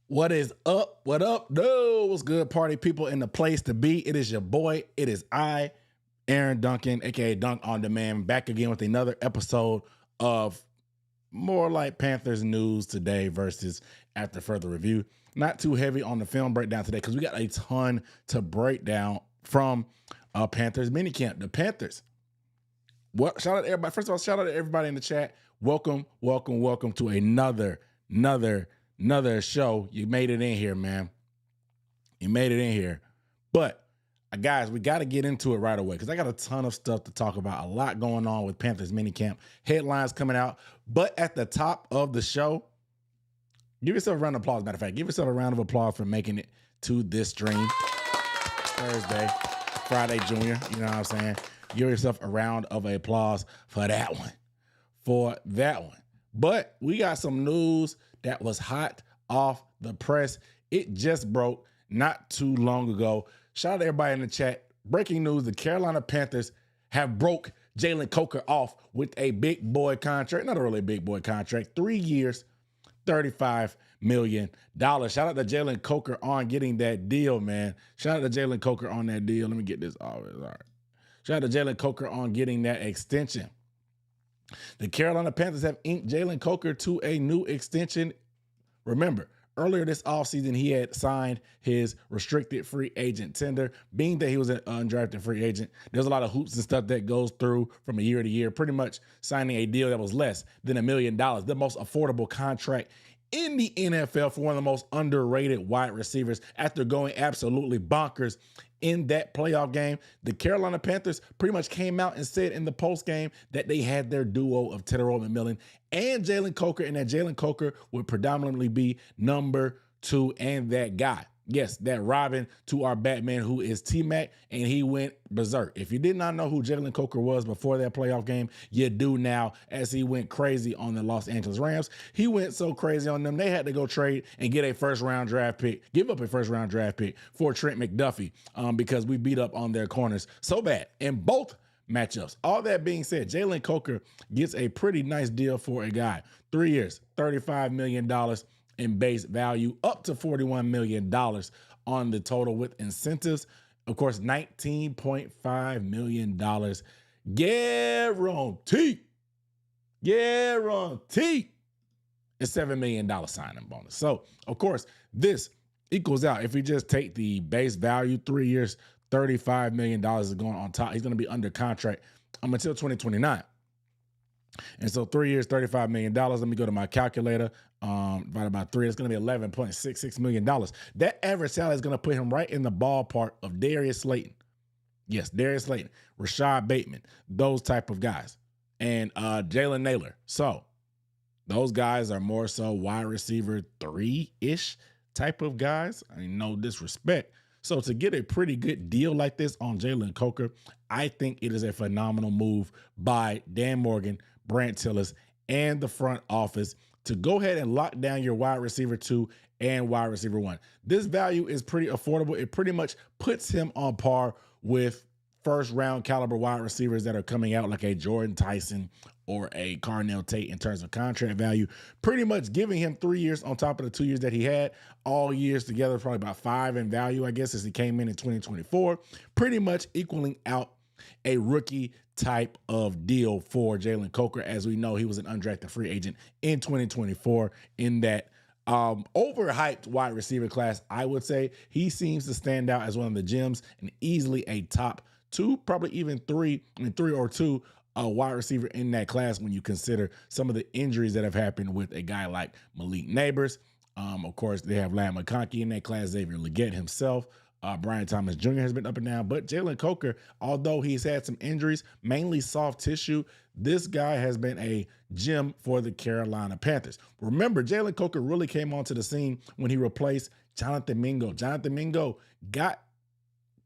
What is up? What up? No, what's good, party people in the place to be? It is your boy. It is I, Aaron Duncan, aka Dunk on Demand, back again with another episode of more like Panthers news today versus after further review. Not too heavy on the film breakdown today because we got a ton to break down from Panthers minicamp. The Panthers. What? Shout out to everybody. First of all, shout out to everybody in the chat. Welcome to another show. You made it in here, man. You made it in here. But guys, we got to get into it right away because I got a ton of stuff to talk about. A lot going on with Panthers minicamp. Headlines coming out. But at the top of the show, give yourself a round of applause. Matter of fact, give yourself a round of applause for making it to this stream. Thursday, Friday Junior. You know what I'm saying? Give yourself a round of applause for that one. But we got some news that was hot off the press. It just broke not too long ago. Shout out to everybody in the chat. Breaking news, the Carolina Panthers have broke Jalen Coker off with a big boy contract. Not a really big boy contract. 3 years, $35 million. Shout out to Jalen Coker on getting that deal, man. Shout out to Jalen Coker on that deal. Let me get this off. All right. Shout out to Jalen Coker on getting that extension. The Carolina Panthers have inked Jalen Coker to a new extension. Remember, earlier this offseason, he had signed his restricted free agent tender. Being that he was an undrafted free agent, there's a lot of hoops and stuff that goes through from a year to year, pretty much signing a deal that was less than $1 million, the most affordable contract in the NFL for one of the most underrated wide receivers after going absolutely bonkers in that playoff game. The Carolina Panthers pretty much came out and said in the post game that they had their duo of Tedero McMillan and Jalen Coker, and that Jalen Coker would predominantly be number 2 and that guy. Yes, that Robin to our Batman, who is T-Mac, and he went berserk. If you did not know who Jalen Coker was before that playoff game, you do now, as he went crazy on the Los Angeles Rams. He went so crazy on them, they had to go trade and get a first-round draft pick, give up a first-round draft pick for Trent McDuffie because we beat up on their corners so bad in both matchups. All that being said, Jalen Coker gets a pretty nice deal for a guy. 3 years, $35 million in base value, up to $41 million on the total with incentives. Of course, $19.5 million guaranteed. It's $7 million signing bonus. So, of course, this equals out. If we just take the base value, 3 years, $35 million is going on top. He's going to be under contract until 2029. And so 3 years, $35 million. Let me go to my calculator. Divided by 3, it's going to be $11.66 million. That average salary is going to put him right in the ballpark of Darius Slayton. Yes, Darius Slayton, Rashad Bateman, those type of guys. And Jalen Naylor. So those guys are more so wide receiver 3-ish type of guys. I mean, no disrespect. So to get a pretty good deal like this on Jalen Coker, I think it is a phenomenal move by Dan Morgan, Brant Tillis, and the front office to go ahead and lock down your wide receiver 2 and wide receiver 1. This value is pretty affordable. It pretty much puts him on par with first-round caliber wide receivers that are coming out like a Jordan Tyson or a Carnell Tate in terms of contract value, pretty much giving him 3 years on top of the 2 years that he had. All years together, probably about 5 in value, I guess, as he came in 2024, pretty much equaling out a rookie type of deal for Jalen Coker. As we know, he was an undrafted free agent in 2024 in that overhyped wide receiver class. I would say he seems to stand out as one of the gems and easily a top 2, probably even 3 or 2 wide receiver in that class when you consider some of the injuries that have happened with a guy like Malik Neighbors. Of course, they have Ladd McConkey in that class, Xavier Legette himself. Brian Thomas Jr. has been up and down, but Jalen Coker, although he's had some injuries, mainly soft tissue, this guy has been a gem for the Carolina Panthers. Remember, Jalen Coker really came onto the scene when he replaced Jonathan Mingo. Jonathan Mingo got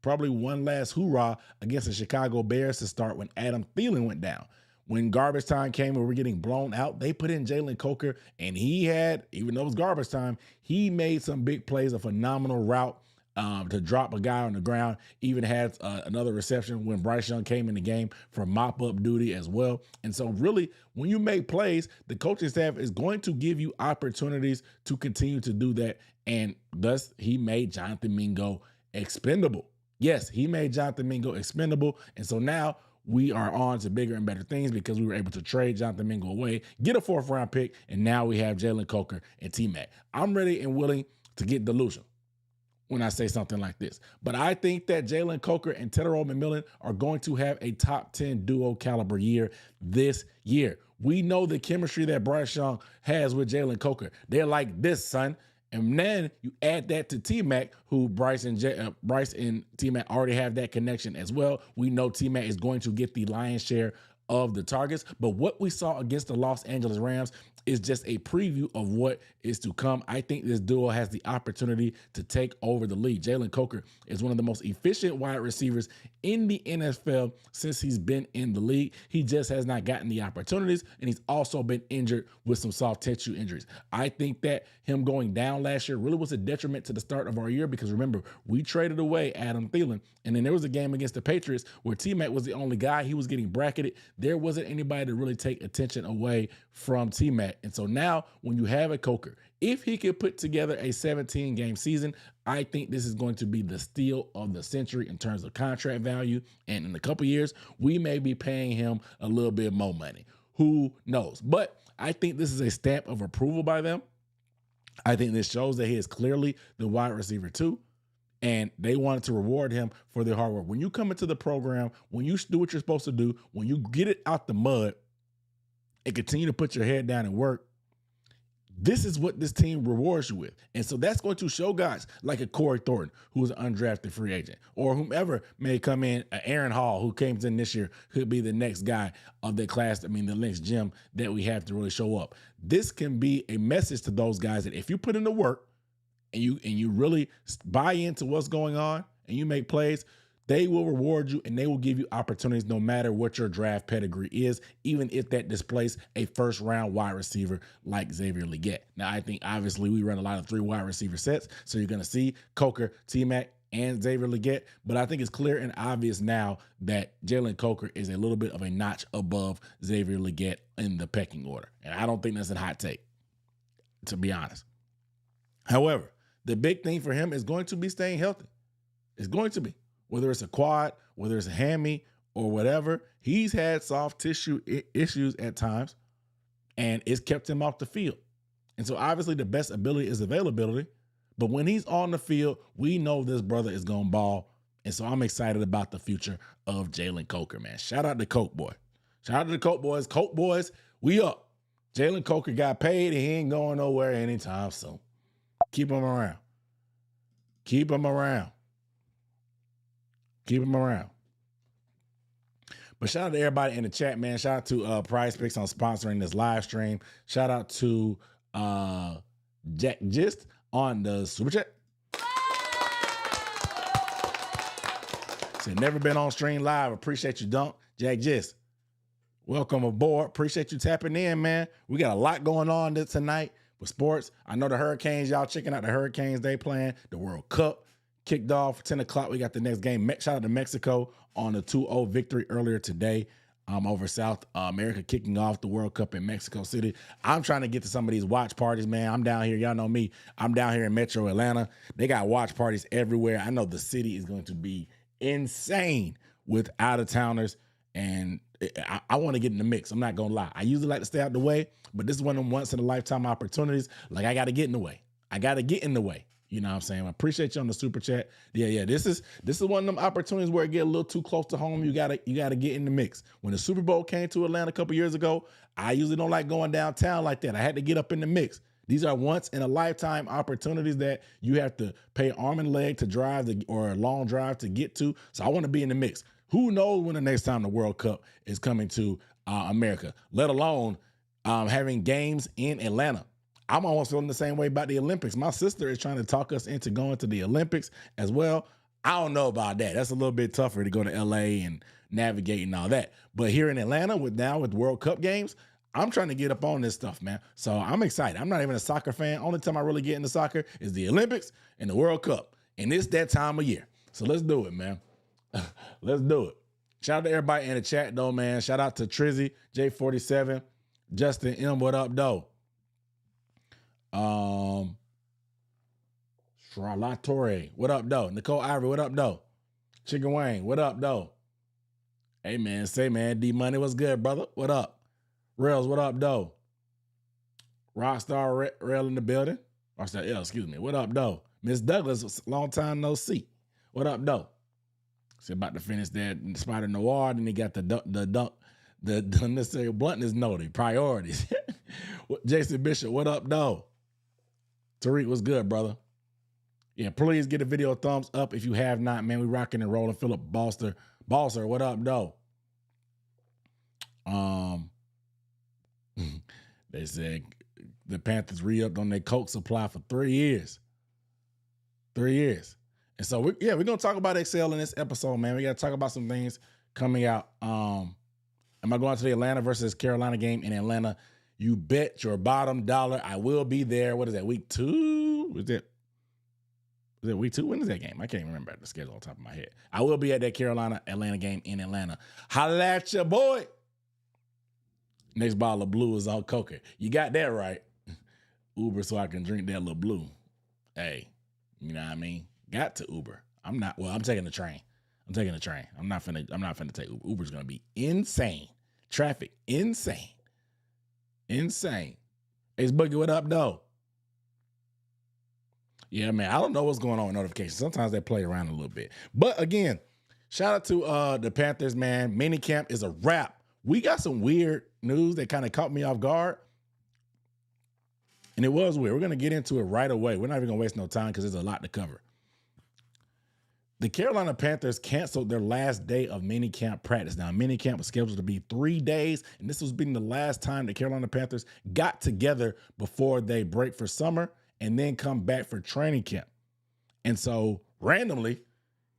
probably one last hoorah against the Chicago Bears to start when Adam Thielen went down. When garbage time came and we were getting blown out, they put in Jalen Coker, and he had, even though it was garbage time, he made some big plays, a phenomenal route to drop a guy on the ground. Even had another reception when Bryce Young came in the game for mop-up duty as well. And so really, when you make plays, the coaching staff is going to give you opportunities to continue to do that. And thus, he made Jonathan Mingo expendable. Yes, he made Jonathan Mingo expendable. And so now we are on to bigger and better things because we were able to trade Jonathan Mingo away, get a 4th-round pick, and now we have Jalen Coker and T-Mac. I'm ready and willing to get delusional when I say something like this. But I think that Jalen Coker and Tetairoa McMillan are going to have a top 10 duo caliber year this year. We know the chemistry that Bryce Young has with Jalen Coker. They're like this, son. And then you add that to T-Mac, who Bryce and T-Mac already have that connection as well. We know T-Mac is going to get the lion's share of the targets. But what we saw against the Los Angeles Rams is just a preview of what is to come. I think this duo has the opportunity to take over the league. Jalen Coker is one of the most efficient wide receivers in the NFL since he's been in the league. He just has not gotten the opportunities, and he's also been injured with some soft tissue injuries. I think that him going down last year really was a detriment to the start of our year because remember, we traded away Adam Thielen, and then there was a game against the Patriots where T-Mac was the only guy. He was getting bracketed. There wasn't anybody to really take attention away from T-Mac. And so now when you have a Coker, if he could put together a 17-game season, I think this is going to be the steal of the century in terms of contract value. And in a couple years, we may be paying him a little bit more money. Who knows? But I think this is a stamp of approval by them. I think this shows that he is clearly the wide receiver too. And they wanted to reward him for their hard work. When you come into the program, when you do what you're supposed to do, when you get it out the mud and continue to put your head down and work, this is what this team rewards you with. And so that's going to show guys like a Corey Thornton, who's an undrafted free agent, or whomever may come in, Aaron Hall, who came in this year, could be the next guy of the class, the next gem that we have to really show up. This can be a message to those guys that if you put in the work and you really buy into what's going on and you make plays, they will reward you and they will give you opportunities no matter what your draft pedigree is, even if that displays a first-round wide receiver like Xavier Legette. Now, I think obviously we run a lot of 3 wide receiver sets, so you're going to see Coker, T-Mac, and Xavier Legette, but I think it's clear and obvious now that Jalen Coker is a little bit of a notch above Xavier Legette in the pecking order, and I don't think that's a hot take, to be honest. However, the big thing for him is going to be staying healthy. It's going to be. Whether it's a quad, whether it's a hammy, or whatever, he's had soft tissue issues at times, and it's kept him off the field. And so obviously the best ability is availability, but when he's on the field, we know this brother is going to ball. And so I'm excited about the future of Jalen Coker, man. Shout out to Coke Boy. Shout out to the Coke Boys. Coke Boys, we up. Jalen Coker got paid, and he ain't going nowhere anytime soon. Keep him around. Keep him around. Keep him around. But shout out to everybody in the chat, man. Shout out to Prize Picks on sponsoring this live stream. Shout out to Jack Gist on the Super Chat. Said, never been on stream live. Appreciate you, Dunk. Jack Gist, welcome aboard. Appreciate you tapping in, man. We got a lot going on tonight with sports. I know the Hurricanes, y'all checking out the Hurricanes. They playing the World Cup. Kicked off 10 o'clock. We got the next game. Shout out to Mexico on the 2-0 victory earlier today over South America, kicking off the World Cup in Mexico City. I'm trying to get to some of these watch parties, man. I'm down here. Y'all know me. I'm down here in Metro Atlanta. They got watch parties everywhere. I know the city is going to be insane with out-of-towners, and I want to get in the mix. I'm not going to lie. I usually like to stay out the way, but this is one of them once-in-a-lifetime opportunities. Like, I got to get in the way. I got to get in the way. You know what I'm saying? I appreciate you on the super chat. Yeah. This is one of them opportunities where it get a little too close to home. You gotta get in the mix. When the Super Bowl came to Atlanta a couple years ago, I usually don't like going downtown like that. I had to get up in the mix. These are once in a lifetime opportunities that you have to pay arm and leg to drive or a long drive to get to. So I want to be in the mix. Who knows when the next time the World Cup is coming to America, let alone having games in Atlanta. I'm almost feeling the same way about the Olympics. My sister is trying to talk us into going to the Olympics as well. I don't know about that. That's a little bit tougher to go to LA and navigate and all that. But here in Atlanta with World Cup games, I'm trying to get up on this stuff, man. So I'm excited. I'm not even a soccer fan. Only time I really get into soccer is the Olympics and the World Cup. And it's that time of year. So let's do it, man. Let's do it. Shout out to everybody in the chat, though, man. Shout out to Trizzy, J47, Justin M, what up, though? Charlotte, what up, though? Nicole Ivory, what up, though? Chicken Wayne, what up, though? Hey, man, say, man, D-Money, what's good, brother? What up? Rails, what up, though? Rockstar Rail in the building. Rockstar L, excuse me. What up, though? Miss Douglas, long time no see. What up, though? So about to finish that Spider Noir. Then he got the unnecessary bluntness noted. Priorities. Jason Bishop, what up, though? Tariq, what's good, brother? Yeah, please get a video thumbs up if you have not, man. We rocking and rolling. Philip Balser, what up, though? They said the Panthers re-upped on their Coke supply for 3 years. 3 years. And so, we're going to talk about Excel in this episode, man. We got to talk about some things coming out. Am I going to the Atlanta versus Carolina game in Atlanta? You bet your bottom dollar I will be there. What is that, week 2? Was it week 2? When is that game? I can't even remember the schedule on top of my head. I will be at that Carolina-Atlanta game in Atlanta. Holla at your boy. Next bottle of blue is on Coca. You got that right. Uber so I can drink that little blue. Hey, you know what I mean? Got to Uber. I'm taking the train. I'm not finna take Uber. Uber's gonna be insane. Traffic, insane. Insane. Hey, Boogie, what up, though? Yeah, man, I don't know what's going on with notifications. Sometimes they play around a little bit. But again, shout out to the Panthers, man. Minicamp is a wrap. We got some weird news that kind of caught me off guard. And it was weird. We're going to get into it right away. We're not even going to waste no time because there's a lot to cover. The Carolina Panthers canceled their last day of minicamp practice. Now, minicamp was scheduled to be 3 days, and this was being the last time the Carolina Panthers got together before they break for summer and then come back for training camp. And so, randomly,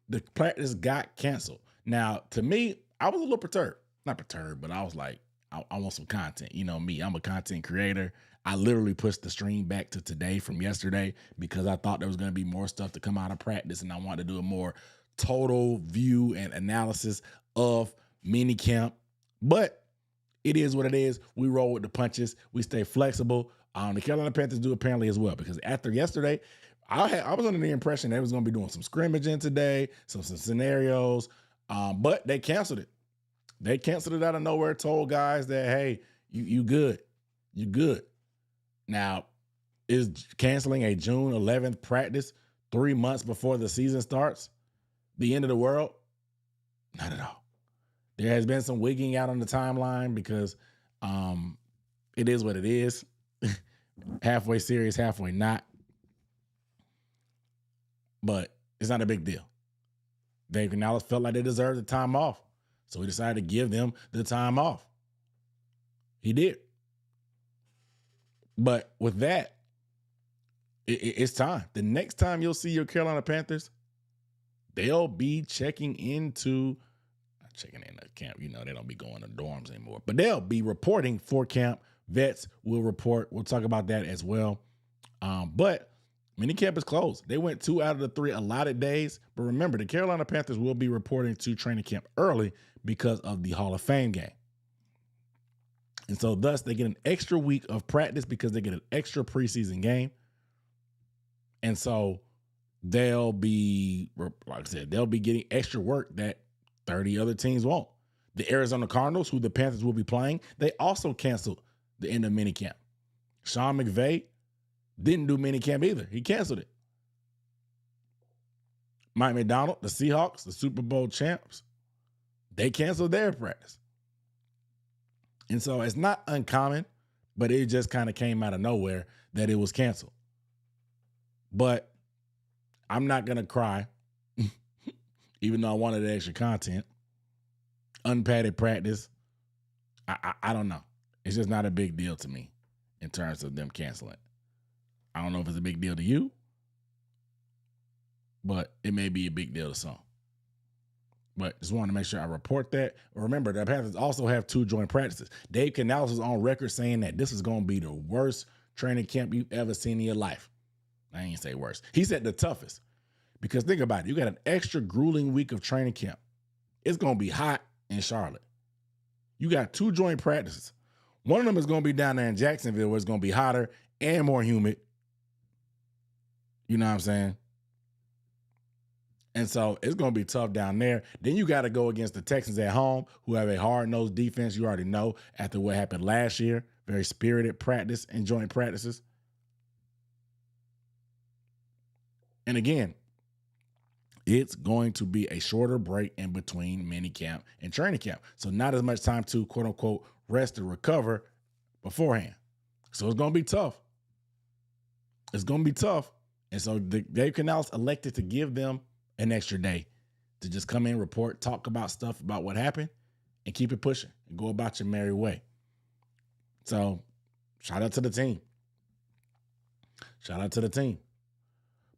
the practice got canceled. Now, to me, I was a little perturbed. Not perturbed, but I was like, I want some content. You know me, I'm a content creator. I literally pushed the stream back to today from yesterday because I thought there was going to be more stuff to come out of practice, and I wanted to do a more total view and analysis of minicamp. But it is what it is. We roll with the punches. We stay flexible. The Carolina Panthers do apparently as well, because after yesterday, I was under the impression they was going to be doing some scrimmaging today, some scenarios, but they canceled it. They canceled it out of nowhere, told guys that, hey, you good. You good. Now, is canceling a June 11th practice 3 months before the season starts the end of the world? Not at all. There has been some wigging out on the timeline because it is what it is. Halfway serious, halfway not. But it's not a big deal. Dave Canales felt like they deserved the time off, so he decided to give them the time off. He did. But with that, it's time. The next time you'll see your Carolina Panthers, they'll be checking in the camp. You know, they don't be going to dorms anymore. But they'll be reporting for camp. Vets will report. We'll talk about that as well. But minicamp is closed. They went 2 out of the 3 allotted days. But remember, the Carolina Panthers will be reporting to training camp early because of the Hall of Fame game. And so thus they get an extra week of practice because they get an extra preseason game. And so they'll be, like I said, they'll be getting extra work that 30 other teams won't. The Arizona Cardinals, who the Panthers will be playing, they also canceled the end of minicamp. Sean McVay didn't do minicamp either. He canceled it. Mike McDonald, the Seahawks, the Super Bowl champs, they canceled their practice. And so it's not uncommon, but it just kind of came out of nowhere that it was canceled. But I'm not going to cry, even though I wanted the extra content. Unpadded practice, I don't know. It's just not a big deal to me in terms of them canceling. I don't know if it's a big deal to you, but it may be a big deal to some. But just wanted to make sure I report that. Remember, the Panthers also have 2 joint practices. Dave Canales was on record saying that this is going to be the worst training camp you've ever seen in your life. I ain't say worse. He said the toughest Because think about it. You got an extra grueling week of training camp. It's going to be hot in Charlotte. You got 2 joint practices. One of them is going to be down there in Jacksonville where it's going to be hotter and more humid. You know what I'm saying? And so it's going to be tough down there. Then you got to go against the Texans at home, who have a hard-nosed defense. You already know after what happened last year. Very spirited practice and joint practices. And again, it's going to be a shorter break in between minicamp and training camp. So not as much time to, quote unquote, rest or recover beforehand. So it's going to be tough. It's going to be tough. And so Dave Canales elected to give them an extra day to just come in, report, talk about stuff about what happened, and keep it pushing and go about your merry way. So shout out to the team. Shout out to the team.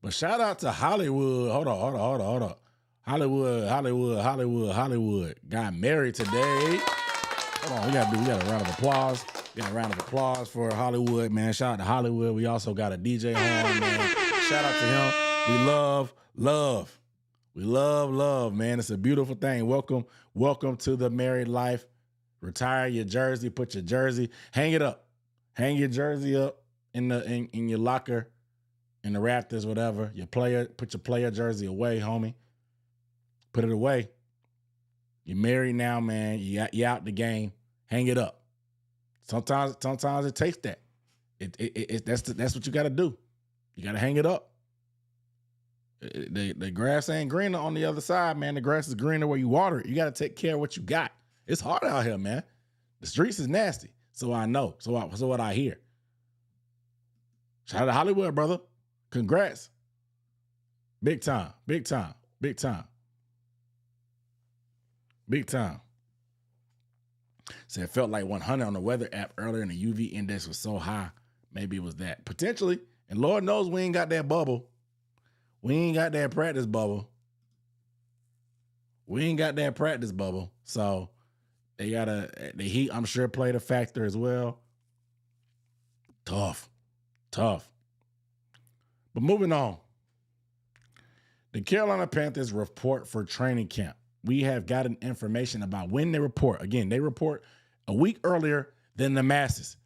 But shout out to Hollywood. Hold on. Hollywood got married today. Hold on, we got a round of applause. We got a round of applause for Hollywood, man. Shout out to Hollywood. We also got a DJ Horn, man. Shout out to him. We love, man. It's a beautiful thing. Welcome to the married life. Retire your jersey, put your jersey, hang it up. Hang your jersey up in your locker, in the rafters, whatever. Put your player jersey away, homie. Put it away. You're married now, man. You out the game. Hang it up. Sometimes it takes that. That's what you got to do. You got to hang it up. The grass ain't greener on the other side, man. The grass is greener where you water it. You got to take care of what you got. It's hard out here, man. The streets is nasty. So I know. So what I hear. Shout out to Hollywood, brother. Congrats. Big time. So it felt like 100 on the weather app earlier and the UV index was so high. Maybe it was that. Potentially. And Lord knows we ain't got that bubble. We ain't got that practice bubble. So the heat, I'm sure, played a factor as well. Tough. But moving on. The Carolina Panthers report for training camp. We have gotten information about when they report. Again, they report a week earlier than the masses.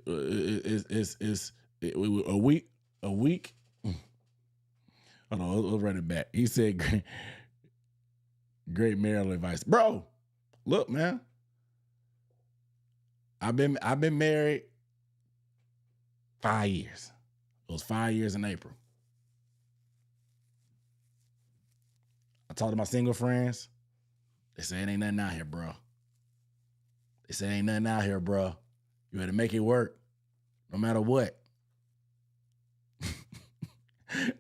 It's a week. Hold on, let's write it back. He said, great marital advice. Bro, look, man. I've been married 5 years. It was 5 years in April. I talked to my single friends. They say it ain't nothing out here, bro. You had to make it work no matter what.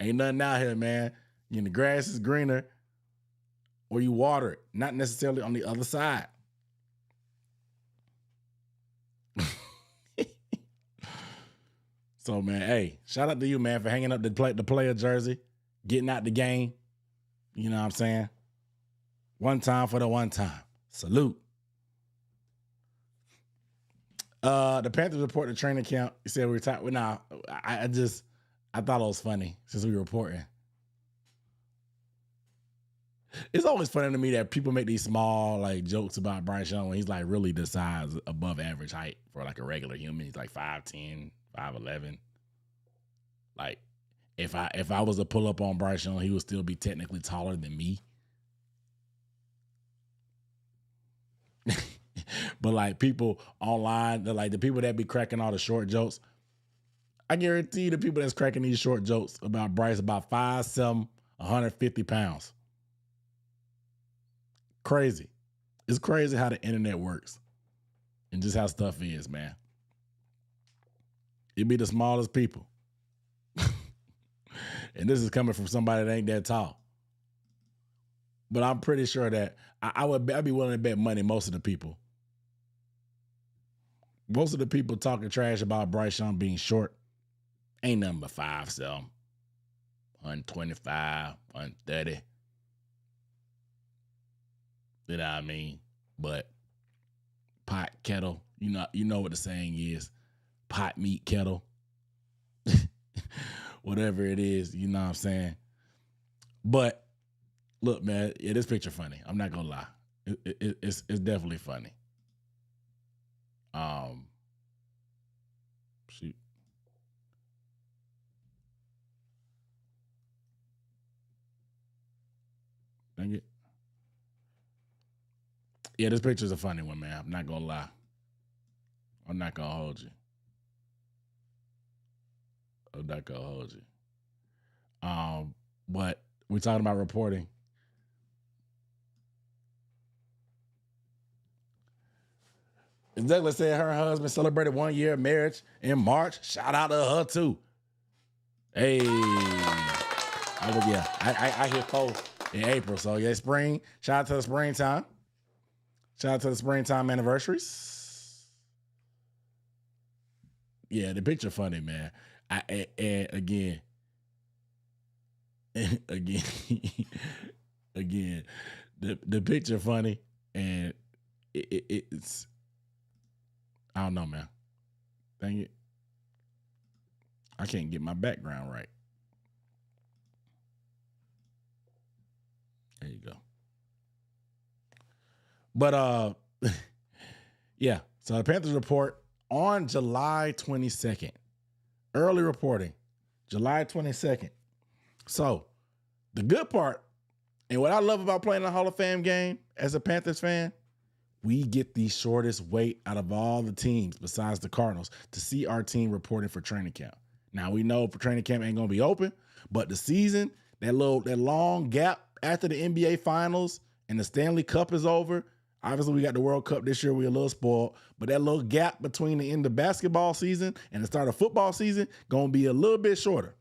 Ain't nothing out here, man. The grass is greener or you water it, not necessarily on the other side. So, man, hey, shout out to you, man, for hanging up the player jersey, getting out the game. You know what I'm saying? One time for the one time. Salute. The Panthers report the training camp. You said we retired. Well, nah, I thought it was funny since we were reporting. It's always funny to me that people make these small jokes about Bryce Young when he's really the size above average height for a regular human. He's 5'10", 5'11". If I was to pull up on Bryce Young, he would still be technically taller than me. But people online, the people that be cracking all the short jokes, I guarantee you the people that's cracking these short jokes about Bryce about 5'7", 150 pounds. Crazy. It's crazy how the internet works and just how stuff is, man. It be the smallest people. And this is coming from somebody that ain't that tall. But I'm pretty sure that I'd be willing to bet money most of the people talking trash about Bryce Young being short ain't nothing but 5'7", 125, 130. You know what I mean? But pot, kettle, you know what the saying is. pot meat kettle, whatever it is, you know what I'm saying? But look, man, yeah, this picture funny. I'm not gonna lie. It's definitely funny. Shoot. Dang it. Yeah, this picture's a funny one, man. I'm not gonna lie. I'm not gonna hold you. I'm not gonna hold you. But we're talking about reporting. Douglas said her husband celebrated 1 year of marriage in March. Shout out to her too. Hey, I hit 4 in April. So yeah, spring. Shout out to the springtime. Shout out to the springtime anniversaries. Yeah, the picture funny, man. And again, again, the picture funny, and it's I don't know, man. Dang it, I can't get my background right. There you go. But yeah. So the Panthers report on July 22nd. Early reporting, July 22nd. So the good part, and what I love about playing a Hall of Fame game as a Panthers fan, we get the shortest wait out of all the teams besides the Cardinals to see our team reporting for training camp. Now we know for training camp ain't gonna be open, but the season, that long gap after the NBA Finals and the Stanley Cup is over. Obviously, we got the World Cup this year. We're a little spoiled, but that little gap between the end of basketball season and the start of football season gonna be a little bit shorter.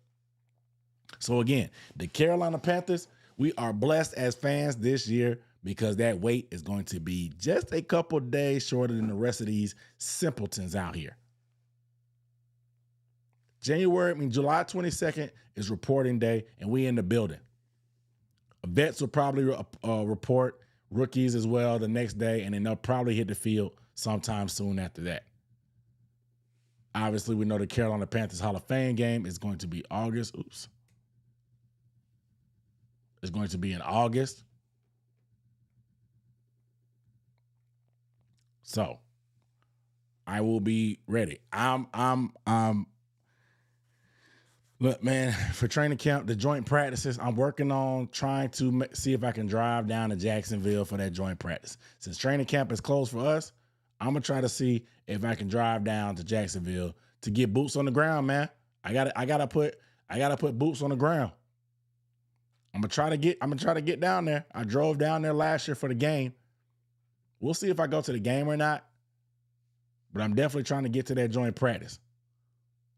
So again, the Carolina Panthers, we are blessed as fans this year because that wait is going to be just a couple days shorter than the rest of these simpletons out here. July 22nd is reporting day, and we in the building. Vets will probably report, rookies as well the next day, and then they'll probably hit the field sometime soon after that. Obviously, we know the Carolina Panthers Hall of Fame game is going to be August. Oops. It's going to be in August. So I will be ready. Look, man, for training camp, the joint practices, I'm working on trying to see if I can drive down to Jacksonville for that joint practice. Since training camp is closed for us, I'm gonna try to see if I can drive down to Jacksonville to get boots on the ground, man. I gotta put boots on the ground. I'm gonna try to get down there. I drove down there last year for the game. We'll see if I go to the game or not, but I'm definitely trying to get to that joint practice.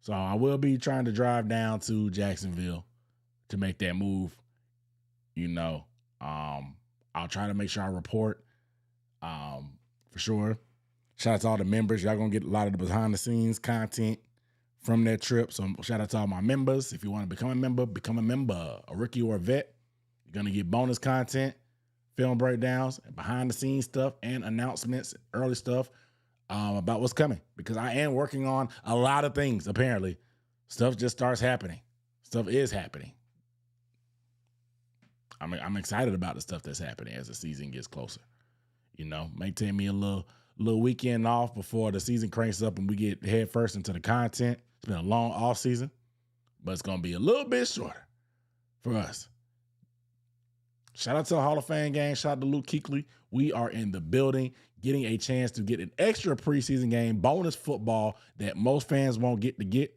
So I will be trying to drive down to Jacksonville to make that move. I'll try to make sure I report for sure. Shout out to all the members. Y'all gonna get a lot of the behind the scenes content from that trip. So shout out to all my members. If you want to become a member, a rookie or a vet. You're gonna get bonus content, film breakdowns, behind the scenes stuff, and announcements, early stuff about what's coming. Because I am working on a lot of things. Apparently, stuff just starts happening. Stuff is happening. I'm excited about the stuff that's happening as the season gets closer. May take me a little weekend off before the season cranks up and we get head first into the content. It's been a long off season, but it's going to be a little bit shorter for us. Shout out to the Hall of Fame game. Shout out to Luke Kuechly. We are in the building getting a chance to get an extra preseason game, bonus football that most fans won't get to get.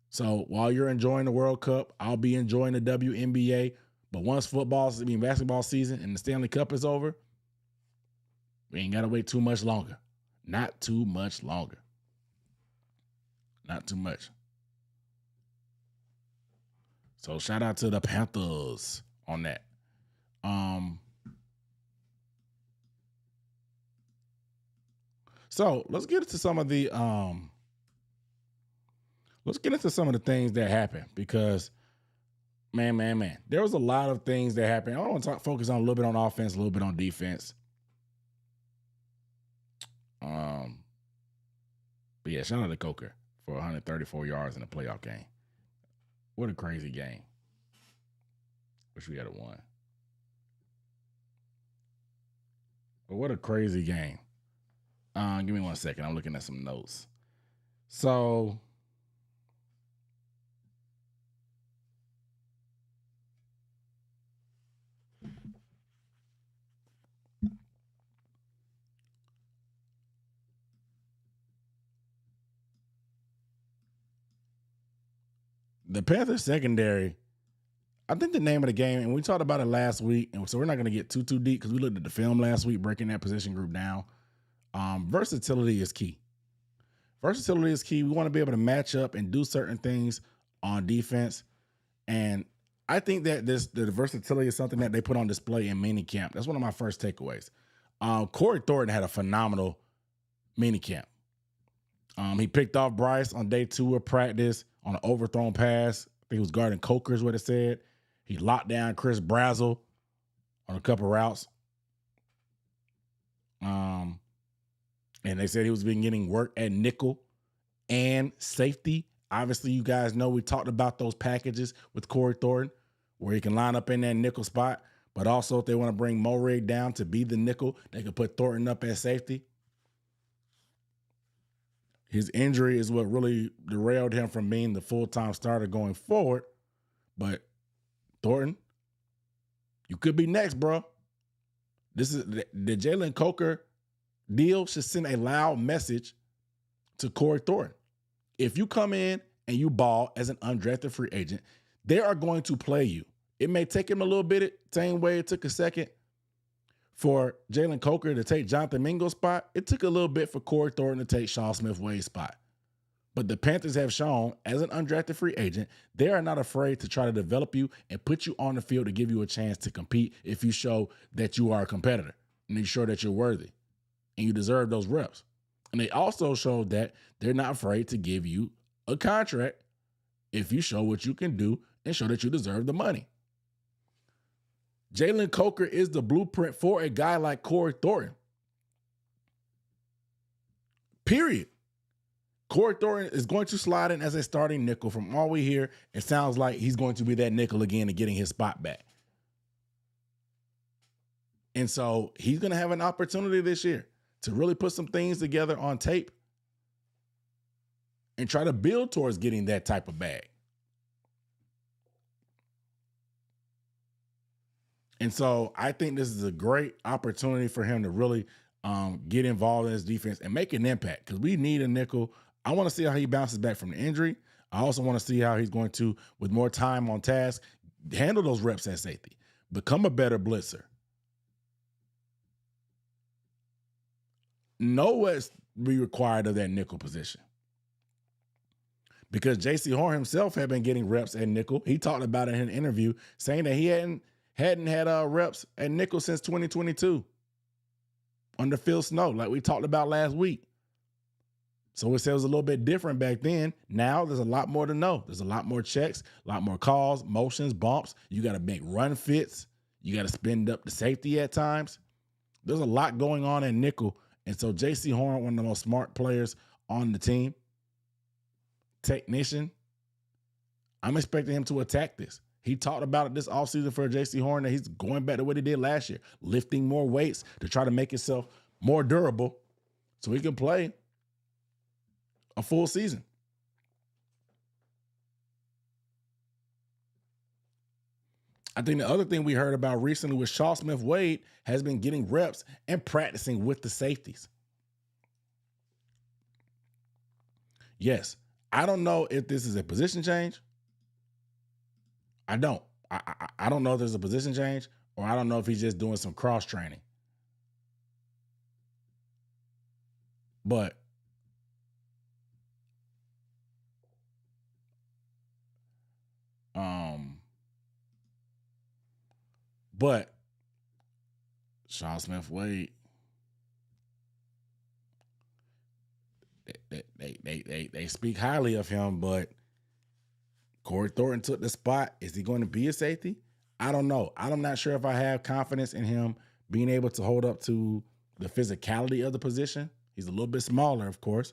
So while you're enjoying the World Cup, I'll be enjoying the WNBA. But once basketball season and the Stanley Cup is over, we ain't got to wait too much longer. Not too much longer. Not too much. So shout out to the Panthers on that. So let's get into some of the things that happened because man, there was a lot of things that happened. I want to focus on a little bit on offense, a little bit on defense. But Yeah, shout out to Coker for 134 yards in a playoff game. What a crazy game. Wish we had a one. But what a crazy game. Give me 1 second. I'm looking at some notes. So the Panthers secondary, I think the name of the game, and we talked about it last week, and so we're not going to get too deep because we looked at the film last week, breaking that position group down. Versatility is key. Versatility is key. We want to be able to match up and do certain things on defense. And I think that the versatility is something that they put on display in minicamp. That's one of my first takeaways. Corey Thornton had a phenomenal minicamp. He picked off Bryce on day 2 of practice on an overthrown pass. I think he was guarding Coker is what it said. He locked down Chris Brazzell on a couple routes. And they said he was been getting work at nickel and safety. Obviously, you guys know we talked about those packages with Corey Thornton where he can line up in that nickel spot. But also, if they want to bring Morig down to be the nickel, they can put Thornton up at safety. His injury is what really derailed him from being the full-time starter going forward. But Thornton, you could be next, bro. This is the Jalen Coker deal should send a loud message to Corey Thornton. If you come in and you ball as an undrafted free agent, they are going to play you. It may take him a little bit, same way it took a second for Jalen Coker to take Jonathan Mingo's spot. It took a little bit for Corey Thornton to take Sean Smith-Wade's spot. But the Panthers have shown, as an undrafted free agent, they are not afraid to try to develop you and put you on the field to give you a chance to compete if you show that you are a competitor and you show that you're worthy and you deserve those reps. And they also showed that they're not afraid to give you a contract if you show what you can do and show that you deserve the money. Jalen Coker is the blueprint for a guy like Corey Thornton. Period. Corey Thornton is going to slide in as a starting nickel. From all we hear, it sounds like he's going to be that nickel again and getting his spot back. And so he's going to have an opportunity this year to really put some things together on tape and try to build towards getting that type of bag. And so I think this is a great opportunity for him to really get involved in his defense and make an impact because we need a nickel. I want to see how he bounces back from the injury. I also want to see how he's going to, with more time on task, handle those reps at safety, become a better blitzer. Know what's be required of that nickel position. Because J.C. Horn himself had been getting reps at nickel. He talked about it in an interview, saying that he hadn't had reps at nickel since 2022 under Phil Snow, like we talked about last week. So it was a little bit different back then. Now there's a lot more to know. There's a lot more checks, a lot more calls, motions, bumps. You got to make run fits. You got to spin up the safety at times. There's a lot going on at nickel. And so J.C. Horn, one of the most smart players on the team, technician, I'm expecting him to attack this. He talked about it this offseason for J.C. Horn that he's going back to what he did last year, lifting more weights to try to make himself more durable so he can play a full season. I think the other thing we heard about recently was Sean Smith-Wade has been getting reps and practicing with the safeties. Yes, I don't know if this is a position change. I don't. I don't know if there's a position change, or I don't know if he's just doing some cross training. But Sean Smith-Wade, they speak highly of him, but Corey Thornton took the spot. Is he going to be a safety? I don't know. I'm not sure if I have confidence in him being able to hold up to the physicality of the position. He's a little bit smaller, of course.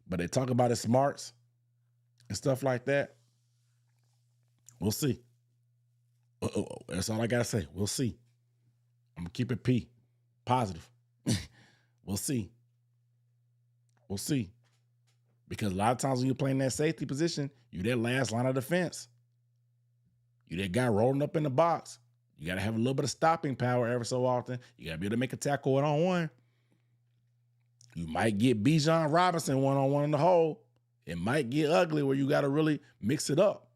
but they talk about his smarts and stuff like that. We'll see. That's all I gotta say. We'll see. I'm gonna keep it positive. We'll see. We'll see. Because a lot of times when you're playing that safety position, you that last line of defense. You that guy rolling up in the box. You got to have a little bit of stopping power every so often. You got to be able to make a tackle one-on-one. You might get Bijan Robinson one-on-one in the hole. It might get ugly where you got to really mix it up.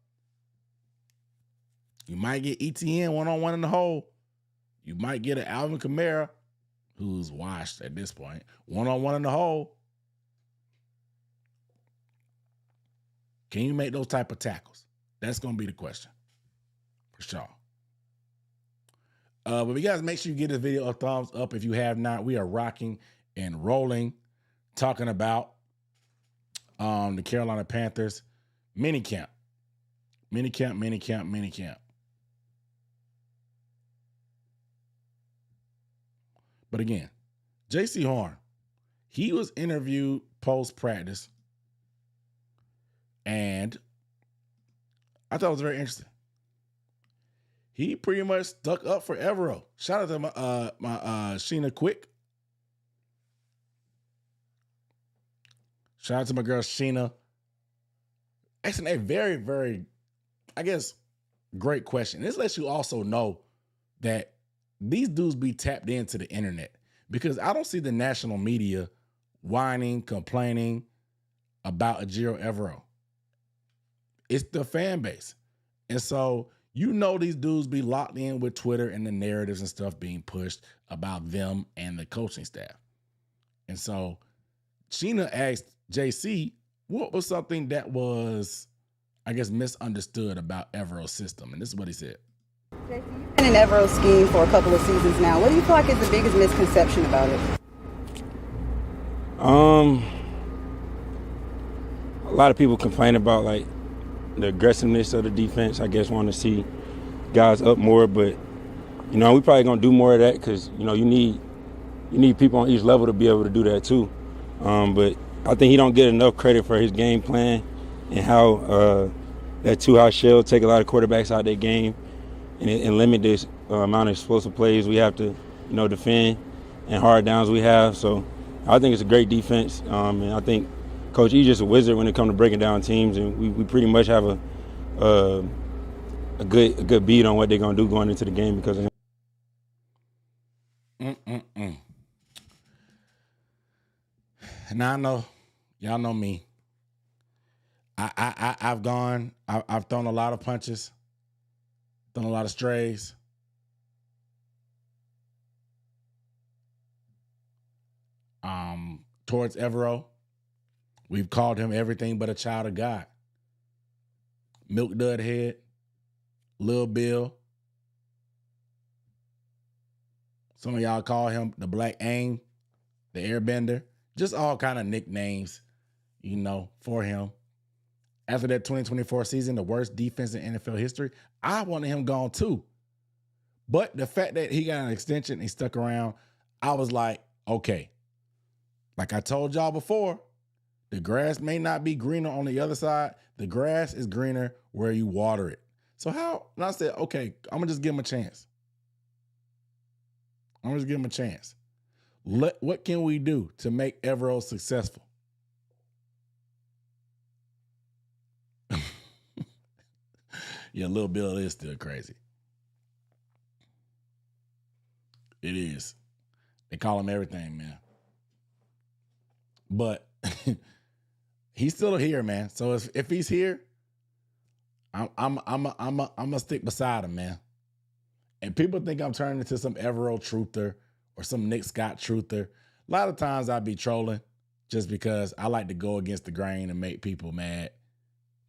You might get ETN one-on-one in the hole. You might get an Alvin Kamara, who's washed at this point, one-on-one in the hole. Can you make those type of tackles? That's going to be the question. For sure. But you guys, make sure you give this video a thumbs up if you have not. We are rocking and rolling, talking about the Carolina Panthers minicamp. Minicamp. But again, J.C. Horn, he was interviewed post-practice, and I thought it was very interesting. He pretty much stuck up for Evero. Shout out to my Sheena Quick. Shout out to my girl Sheena. Asking a very, very, I guess, great question. This lets you also know that these dudes be tapped into the internet, because I don't see the national media whining, complaining about Ejiro Evero. It's the fan base. And so, you know, these dudes be locked in with Twitter and the narratives and stuff being pushed about them and the coaching staff. And so Sheena asked JC, what was something that was, I guess, misunderstood about Evero's system? And this is what he said. JC, you've been in Evero's scheme for a couple of seasons now. What do you feel like is the biggest misconception about it? A lot of people complain about, like, the aggressiveness of the defense. I guess want to see guys up more, but we probably gonna do more of that, because you need people on each level to be able to do that too. But I think he don't get enough credit for his game plan and how that two-high shell take a lot of quarterbacks out of their game and limit this amount of explosive plays we have to defend and hard downs we have. So I think it's a great defense, and I think Coach E just a wizard when it comes to breaking down teams, and we pretty much have a good beat on what they're gonna do going into the game because of him. Now I know, y'all know me. I've thrown a lot of punches, thrown a lot of strays. Towards Evero. We've called him everything but a child of God. Milk Dud Head, Lil Bill. Some of y'all call him the Black Aim, the Airbender. Just all kind of nicknames, for him. After that 2024 season, the worst defense in NFL history, I wanted him gone too. But the fact that he got an extension and he stuck around, I was like, okay. Like I told y'all before, the grass may not be greener on the other side. The grass is greener where you water it. So and I said, okay, I'm going to just give him a chance. What can we do to make Evero successful? Yeah, Lil Bill is still crazy. It is. They call him everything, man. But he's still here, man. So if he's here, I'm gonna stick beside him, man. And people think I'm turning into some Evero truther or some Nick Scott truther. A lot of times I be trolling just because I like to go against the grain and make people mad.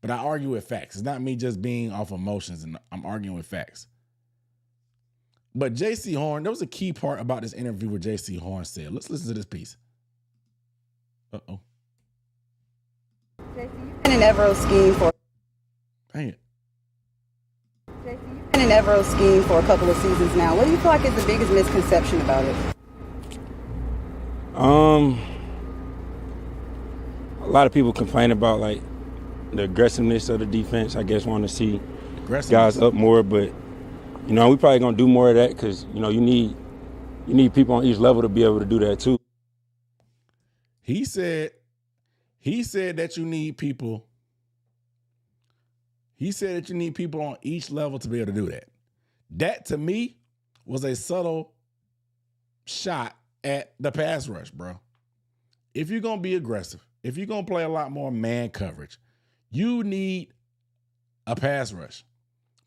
But I argue with facts. It's not me just being off emotions, and I'm arguing with facts. But J.C. Horn, there was a key part about this interview where J.C. Horn said. Let's listen to this piece. Uh-oh. JC, you've been in Evero's scheme for... Dang it. JC, you've been in Evero's scheme for a couple of seasons now. What do you feel like is the biggest misconception about it? A a lot of people complain about like the aggressiveness of the defense. I guess want to see guys up more, but you know we probably gonna do more of that because you know you need people on each level to be able to do that too. He said that you need people. He said that you need people on each level to be able to do that. That to me was a subtle shot at the pass rush, bro. If you're gonna be aggressive, if you're gonna play a lot more man coverage, you need a pass rush.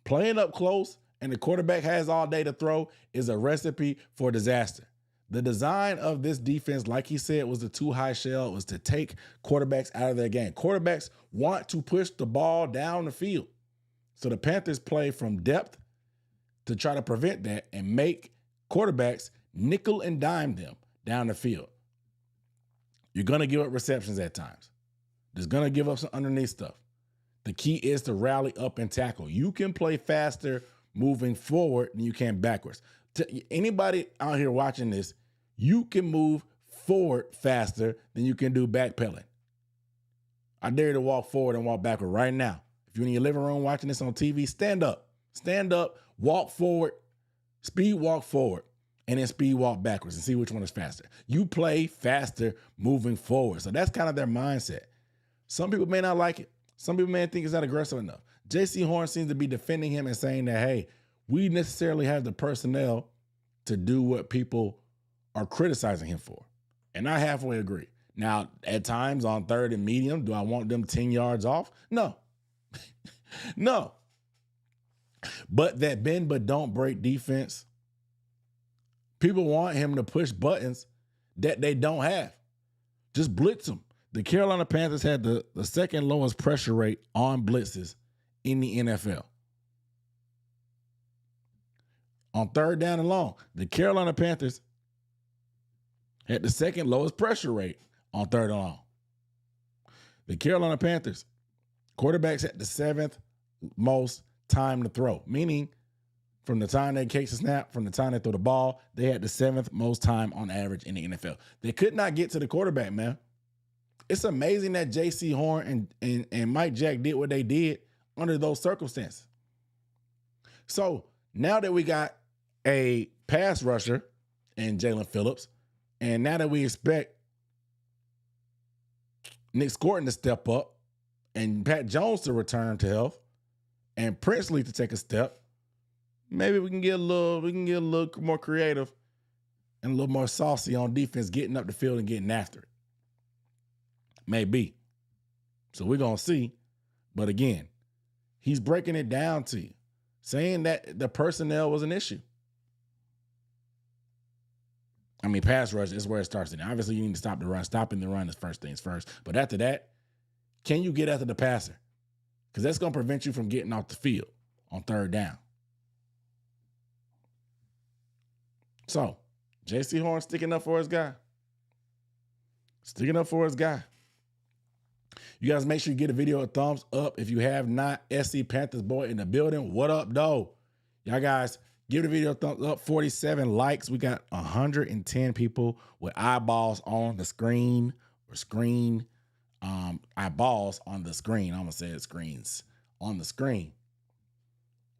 Playing up close and the quarterback has all day to throw is a recipe for disaster. The design of this defense, like he said, was the too high shell, was to take quarterbacks out of their game. Quarterbacks want to push the ball down the field. So the Panthers play from depth to try to prevent that and make quarterbacks nickel and dime them down the field. You're going to give up receptions at times. There's going to give up some underneath stuff. The key is to rally up and tackle. You can play faster moving forward than you can backwards. To anybody out here watching this, you can move forward faster than you can do backpedaling. I dare you to walk forward and walk backward right now. If you're in your living room watching this on TV, stand up. Stand up, walk forward, speed walk forward, and then speed walk backwards and see which one is faster. You play faster moving forward. So that's kind of their mindset. Some people may not like it. Some people may think it's not aggressive enough. J.C. Horn seems to be defending him and saying that, hey, we necessarily have the personnel to do what people are criticizing him for. And I halfway agree. Now, at times on third and medium, do I want them 10 yards off? No. No. But that bend but don't break defense, people want him to push buttons that they don't have. Just blitz them. The Carolina Panthers had the second lowest pressure rate on blitzes in the NFL. On third down and long, the Carolina Panthers had the second lowest pressure rate on third and long. The Carolina Panthers quarterbacks had the seventh most time to throw, meaning from the time they catch the snap, from the time they throw the ball, they had the seventh most time on average in the NFL. They could not get to the quarterback, man. It's amazing that J.C. Horn and Mike Jack did what they did under those circumstances. So now that we got a pass rusher in Jalen Phillips, and now that we expect Nick Scorton to step up and Pat Jones to return to health and Princely to take a step, maybe we can get a little more creative and a little more saucy on defense, getting up the field and getting after it. Maybe. So we're going to see. But again, he's breaking it down to you, saying that the personnel was an issue. I mean, pass rush is where it starts. And obviously, you need to stop the run. Stopping the run is first things first. But after that, can you get after the passer? Because that's going to prevent you from getting off the field on third down. So, J.C. Horn sticking up for his guy. Sticking up for his guy. You guys make sure you get a video a thumbs up. If you have not, SC Panthers boy in the building. What up, though? Y'all guys, give the video a thumbs up. 47 likes. We got 110 people with eyeballs on the screen or eyeballs on the screen. I'm going to say it screens on the screen.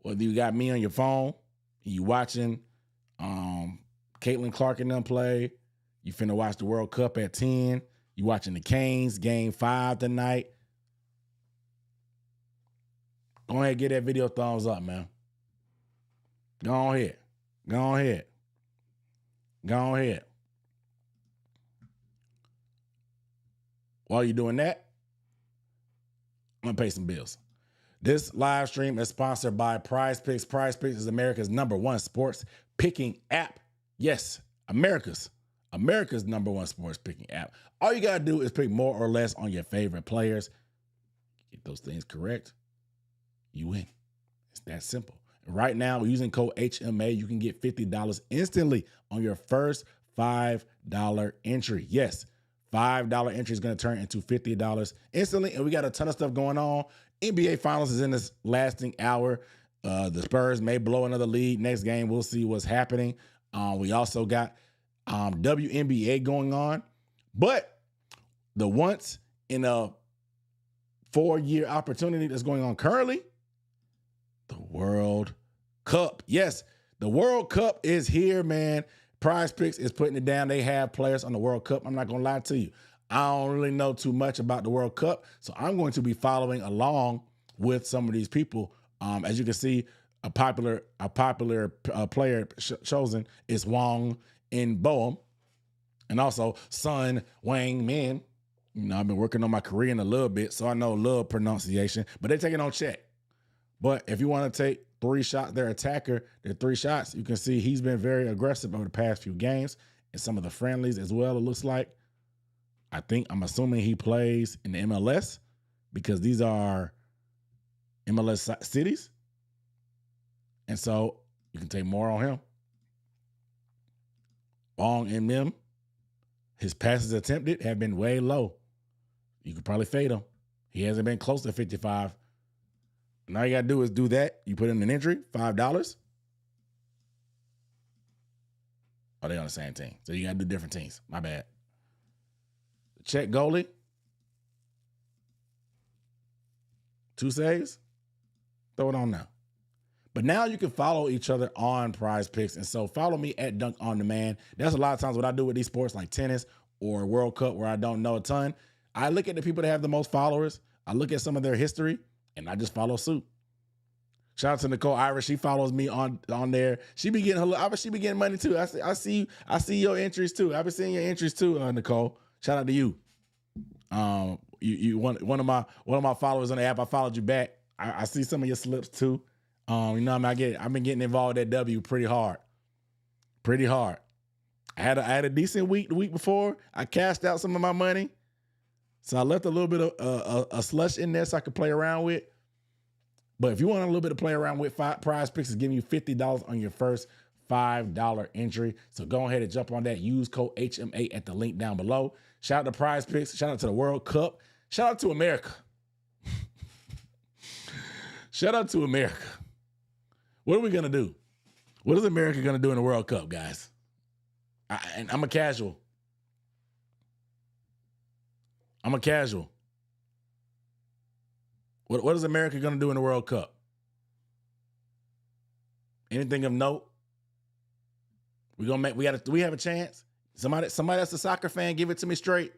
Whether you got me on your phone, you watching Caitlin Clark and them play, you finna watch the World Cup at 10, you watching the Canes game 5 tonight. Go ahead, get that video a thumbs up, man. Go ahead. Go ahead. Go ahead. While you're doing that, I'm going to pay some bills. This live stream is sponsored by Prize Picks. Prize Picks is America's #1 sports picking app. Yes, America's #1 sports picking app. All you got to do is pick more or less on your favorite players. Get those things correct, you win. It's that simple. Right now, using code HMA, you can get $50 instantly on your first $5 entry. Yes, $5 entry is going to turn into $50 instantly, and we got a ton of stuff going on. NBA Finals is in this lasting hour. The Spurs may blow another lead next game. We'll see what's happening. We also got WNBA going on, but the once in a 4-year opportunity that's going on currently? The World Cup. Yes, the World Cup is here, man. Prize Picks is putting it down. They have players on the World Cup. I'm not going to lie to you. I don't really know too much about the World Cup, so I'm going to be following along with some of these people. As you can see, a popular player chosen is Wang In Boeum, and also Sun Wang Min. You know, I've been working on my Korean a little bit, so I know a little pronunciation, but they're taking on check. But if you want to take 3 shots, their attacker, their 3 shots, you can see he's been very aggressive over the past few games and some of the friendlies as well, it looks like. I'm assuming he plays in the MLS because these are MLS cities. And so you can take more on him. Bong and Mim, his passes attempted have been way low. You could probably fade him. He hasn't been close to 55. And all you got to do is do that. You put in an entry, $5. Oh, they're on the same team. So you got to do different teams. My bad. Check goalie. 2 saves. Throw it on now. But now you can follow each other on Prize Picks. And so follow me at Dunk On Demand. That's a lot of times what I do with these sports like tennis or World Cup where I don't know a ton. I look at the people that have the most followers. I look at some of their history and I just follow suit. Shout out to Nicole Irish. She follows me on there. She be getting money too. I see your entries too. I've been seeing your entries too, Nicole. Shout out to you. You one of my followers on the app. I followed you back. I see some of your slips too. You know, I've been getting involved at W pretty hard. I had a decent week the week before. I cashed out some of my money, so I left a little bit of a slush in there so I could play around with. But if you want a little bit to play around with, Prize Picks is giving you $50 on your first $5 entry. So go ahead and jump on that. Use code HMA at the link down below. Shout out to Prize Picks. Shout out to the World Cup. Shout out to America. Shout out to America. What are we going to do? What is America going to do in the World Cup, guys? I'm a casual. What is America going to do in the World Cup? Anything of note? We have a chance? Somebody that's a soccer fan, give it to me straight.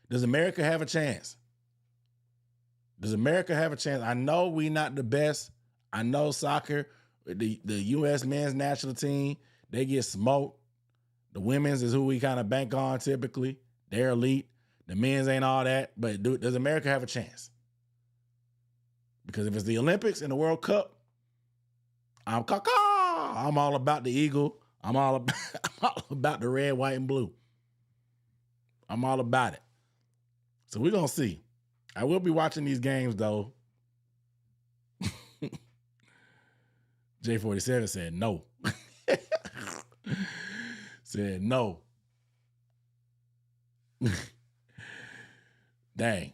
Does America have a chance? I know we not the best. I know soccer, the U.S. men's national team, they get smoked. The women's is who we kind of bank on typically. They're elite. The men's ain't all that. But does America have a chance? Because if it's the Olympics and the World Cup, I'm all about the eagle. I'm all about the red, white, and blue. I'm all about it. So we're going to see. I will be watching these games, though. J47 said no. Said no. Dang.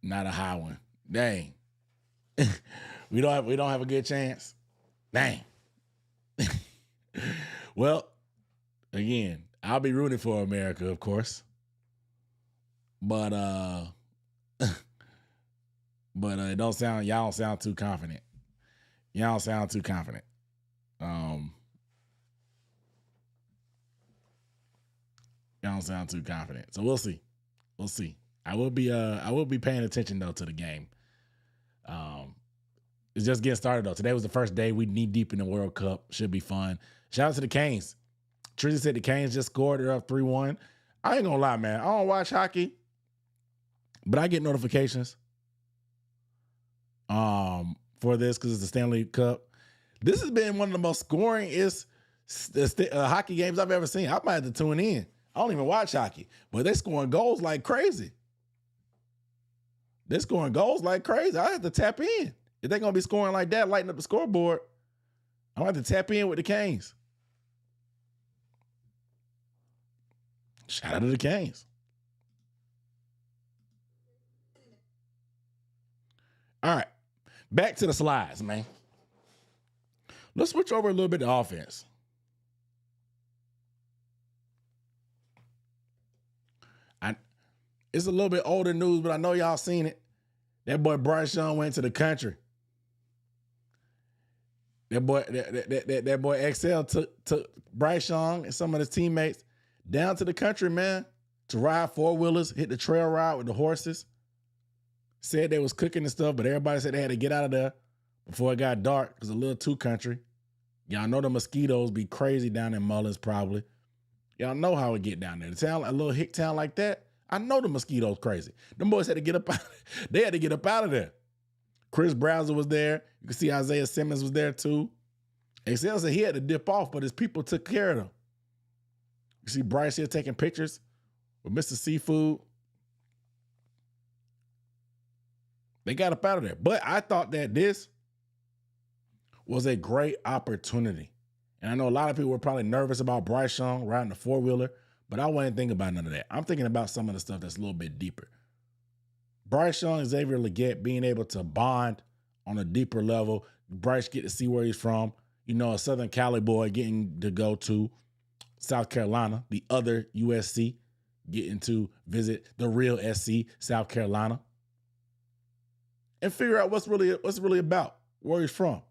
Not a high one. Dang. We don't have a good chance. Dang. Well, again, I'll be rooting for America, of course. But y'all don't sound too confident. Y'all sound too confident. Y'all don't sound too confident. So we'll see. I will be paying attention though to the game. It's just getting started though. Today was the first day. We knee deep in the World Cup. Should be fun. Shout out to the Canes. Trizzy said the Canes just scored. They're up 3-1. I ain't gonna lie, man. I don't watch hockey, but I get notifications for this because it's the Stanley Cup. This has been one of the most scoringest hockey games I've ever seen. I might have to tune in. I don't even watch hockey, but they're scoring goals like crazy. I have to tap in. If they're going to be scoring like that, lighting up the scoreboard, I'm going to have to tap in with the Canes. Shout out to the Canes. All right. Back to the slides, man. Let's switch over a little bit to offense. It's a little bit older news, but I know y'all seen it. That boy Bryce Young went to the country. That boy XL took Bryce Young and some of his teammates down to the country, man, to ride four-wheelers, hit the trail ride with the horses. Said they was cooking and stuff, but everybody said they had to get out of there before it got dark because it's a little too country. Y'all know the mosquitoes be crazy down in Mullins probably. Y'all know how it get down there. The town, a little hick town like that, I know the mosquitoes crazy. Them boys had to get up out. They had to get up out of there. Chris Browser was there. You can see Isaiah Simmons was there too. XL said he had to dip off, but his people took care of him. You see Bryce here taking pictures with Mr. Seafood. They got up out of there. But I thought that this was a great opportunity. And I know a lot of people were probably nervous about Bryce Young riding the four-wheeler, but I wasn't thinking about none of that. I'm thinking about some of the stuff that's a little bit deeper. Bryce Young and Xavier Legette being able to bond on a deeper level. Bryce get to see where he's from. You know, a Southern Cali boy getting to go to South Carolina, the other USC, getting to visit the real SC, South Carolina, and figure out what's really about, where he's from.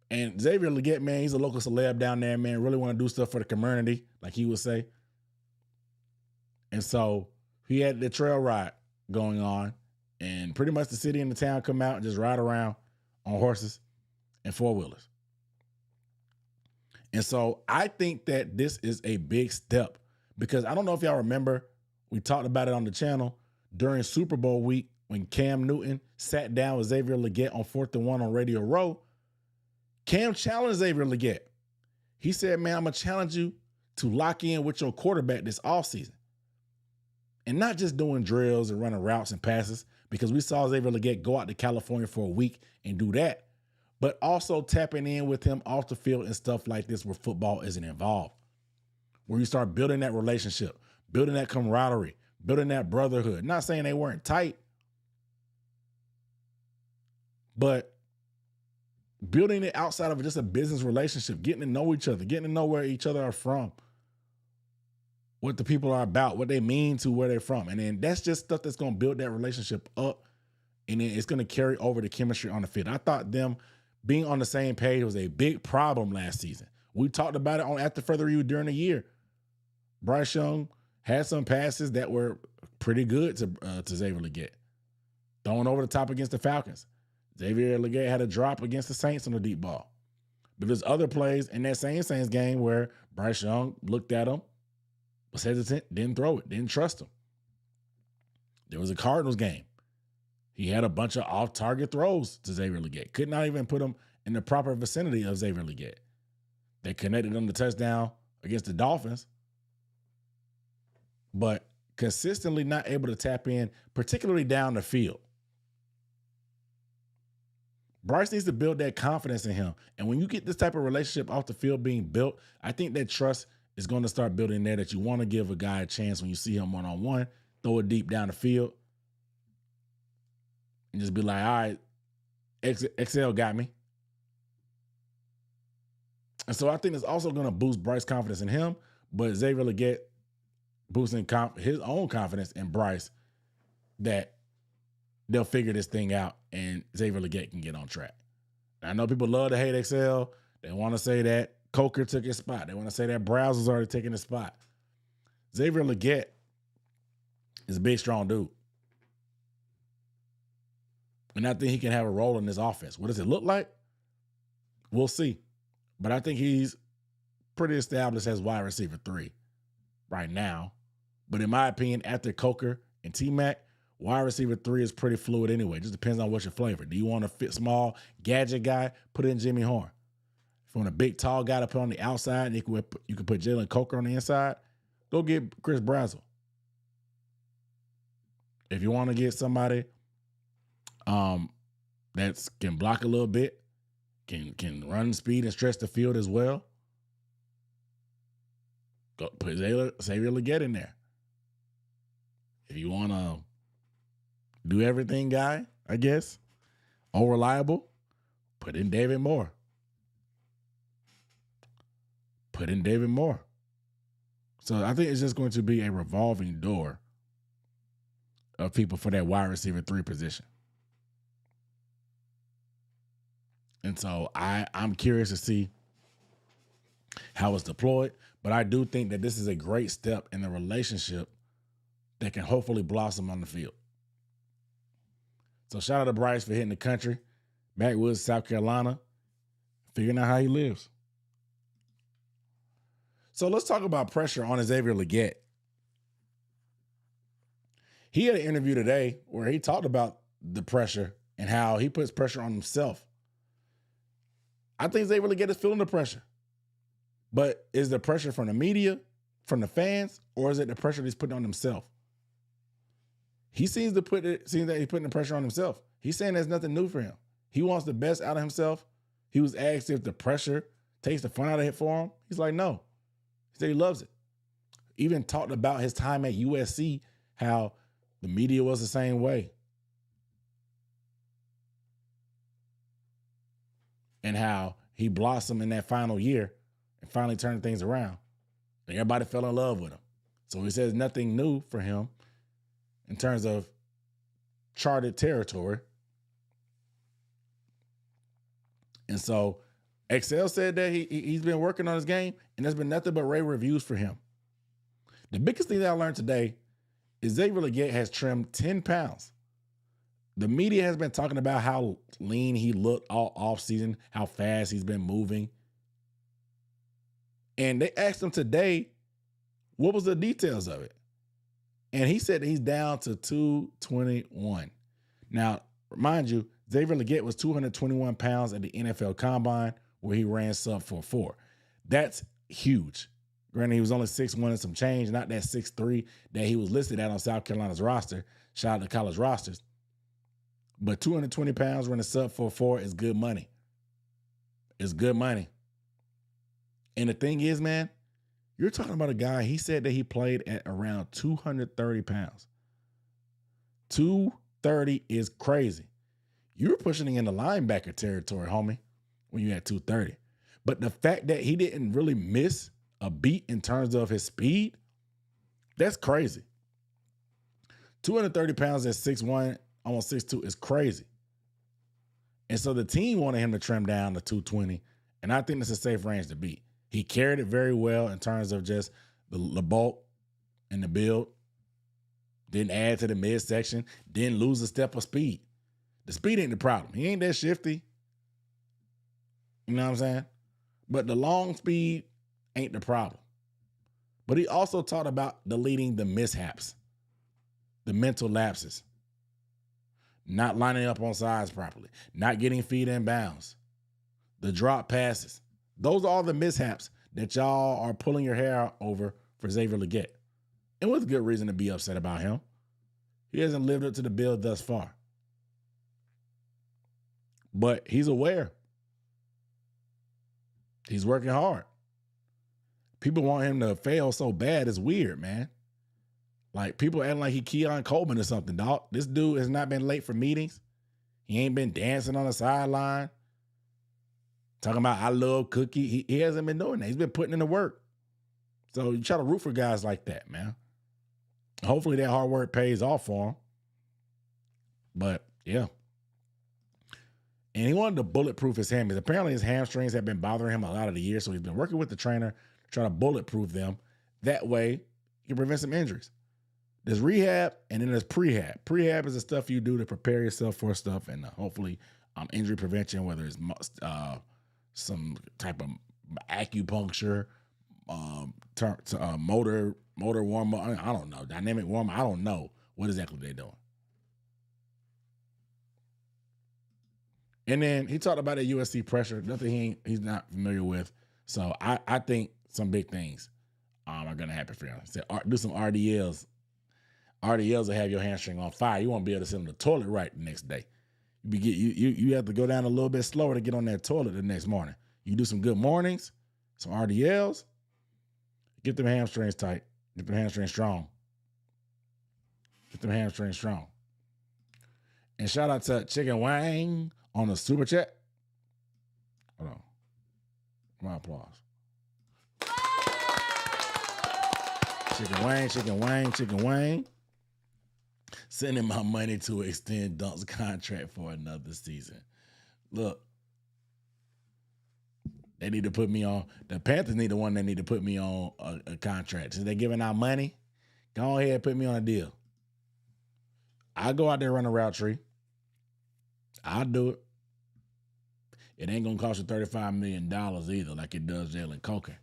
And Xavier Legette, man, he's a local celeb down there, man, really want to do stuff for the community, like he would say. And so he had the trail ride going on, and pretty much the city and the town come out and just ride around on horses and four-wheelers. And so I think that this is a big step because I don't know if y'all remember, we talked about it on the channel during Super Bowl week when Cam Newton sat down with Xavier Legette on 4th and 1 on Radio Row. Cam challenged Xavier Legette. He said, man, I'm going to challenge you to lock in with your quarterback this offseason. And not just doing drills and running routes and passes, because we saw Xavier Legette go out to California for a week and do that, but also tapping in with him off the field and stuff like this where football isn't involved, where you start building that relationship, building that camaraderie, building that brotherhood. Not saying they weren't tight, but building it outside of just a business relationship, getting to know each other, getting to know where each other are from, what the people are about, what they mean to where they're from. And then that's just stuff that's going to build that relationship up, and then it's going to carry over the chemistry on the field. I thought them being on the same page was a big problem last season. We talked about it on After Further Review during the year. Bryce Young had some passes that were pretty good to Xavier Legette, throwing over the top against the Falcons. Xavier Legette had a drop against the Saints on the deep ball. But there's other plays in that same Saints game where Bryce Young looked at him, was hesitant, didn't throw it, didn't trust him. There was a Cardinals game. He had a bunch of off-target throws to Xavier Legette. Could not even put him in the proper vicinity of Xavier Legette. They connected on the touchdown against the Dolphins, but consistently not able to tap in, particularly down the field. Bryce needs to build that confidence in him. And when you get this type of relationship off the field being built, I think that trust is going to start building there, that you want to give a guy a chance when you see him one-on-one, throw it deep down the field, and just be like, all right, XL got me. And so I think it's also going to boost Bryce's confidence in him, but Xavier Legette boosting his own confidence in Bryce, that they'll figure this thing out and Xavier Legette can get on track. I know people love to hate XL. They want to say that Coker took his spot. They want to say that Browser's already taking his spot. Xavier Legette is a big, strong dude. And I think he can have a role in this offense. What does it look like? We'll see. But I think he's pretty established as wide receiver 3 right now. But in my opinion, after Coker and T-Mac, wide receiver 3 is pretty fluid anyway. It just depends on what's your flavor. Do you want a fit small gadget guy? Put in Jimmy Horn. If you want a big tall guy to put on the outside, and you can put Jalen Coker on the inside, go get Chris Brazzell. If you want to get somebody that can block a little bit, can run speed and stretch the field as well, go put Xavier Legette in there. If you want to do everything guy, I guess, all reliable, put in David Moore. Put in David Moore. So I think it's just going to be a revolving door of people for that wide receiver 3 position. And so I'm curious to see how it's deployed, but I do think that this is a great step in the relationship that can hopefully blossom on the field. So shout out to Bryce for hitting the country. Backwoods, South Carolina, figuring out how he lives. So let's talk about pressure on Xavier Legette. He had an interview today where he talked about the pressure and how he puts pressure on himself. I think Xavier Legette is feeling the pressure. But is the pressure from the media, from the fans, or is it the pressure that he's putting on himself? He seems that he's putting the pressure on himself. He's saying there's nothing new for him. He wants the best out of himself. He was asked if the pressure takes the fun out of it for him. He's like, no. He said he loves it. Even talked about his time at USC, how the media was the same way. And how he blossomed in that final year and finally turned things around. And everybody fell in love with him. So he says nothing new for him in terms of charted territory. And so Excel said that he's been working on his game, and there's been nothing but rave reviews for him. The biggest thing that I learned today is Xavier Legette has trimmed 10 pounds. The media has been talking about how lean he looked all offseason, how fast he's been moving. And they asked him today, what was the details of it? And he said that he's down to 221. Now, remind you, Xavier Legette was 221 pounds at the NFL Combine where he ran sub 4.4. That's huge. Granted, he was only 6'1" and some change, not that 6'3" that he was listed at on South Carolina's roster. Shout out to college rosters. But 220 pounds running sub 4.4 is good money. It's good money. And the thing is, man, you're talking about a guy, he said that he played at around 230 pounds. 230 is crazy. You're pushing in the linebacker territory, homie, when you had 230. But the fact that he didn't really miss a beat in terms of his speed, that's crazy. 230 pounds at 6'1", almost 6'2" is crazy. And so the team wanted him to trim down to 220, and I think that's a safe range to beat. He carried it very well in terms of just the bulk and the build. Didn't add to the midsection. Didn't lose a step of speed. The speed ain't the problem. He ain't that shifty. You know what I'm saying? But the long speed ain't the problem. But he also talked about deleting the mishaps, the mental lapses, not lining up on sides properly, not getting feet in bounds, the drop passes. Those are all the mishaps that y'all are pulling your hair out over for Xavier Legette. And with good reason to be upset about him. He hasn't lived up to the bill thus far. But he's aware. He's working hard. People want him to fail so bad, it's weird, man. Like, people acting like he Keon Coleman or something, dog. This dude has not been late for meetings. He ain't been dancing on the sideline. Talking about I love Cookie. He hasn't been doing that. He's been putting in the work. So you try to root for guys like that, man. Hopefully that hard work pays off for him. But, yeah. And he wanted to bulletproof his hamstrings. Apparently his hamstrings have been bothering him a lot of the year, so he's been working with the trainer to try to bulletproof them. That way, he can prevent some injuries. There's rehab, and then there's prehab. Prehab is the stuff you do to prepare yourself for stuff and hopefully injury prevention, whether it's some type of acupuncture, motor warm-up. I don't know. Dynamic warm-up. I don't know what exactly they're doing. And then he talked about the USC pressure, nothing he's not familiar with. So I think some big things are going to happen for him. He said, do some RDLs. RDLs will have your hamstring on fire. You won't be able to sit on the toilet right the next day. You have to go down a little bit slower to get on that toilet the next morning. You do some good mornings, some RDLs, get them hamstrings tight, get them hamstrings strong. Get them hamstrings strong. And shout out to Chicken Wang on the super chat. Hold on. My applause. Chicken Wang, Chicken Wang, Chicken Wang. Sending my money to extend Dunk's contract for another season. Look, they need to put me on. The Panthers need the one that need to put me on a contract. Since they're giving out money, go ahead and put me on a deal. I'll go out there and run a route tree. I'll do it. It ain't gonna cost you $35 million either, like it does Jalen Coker.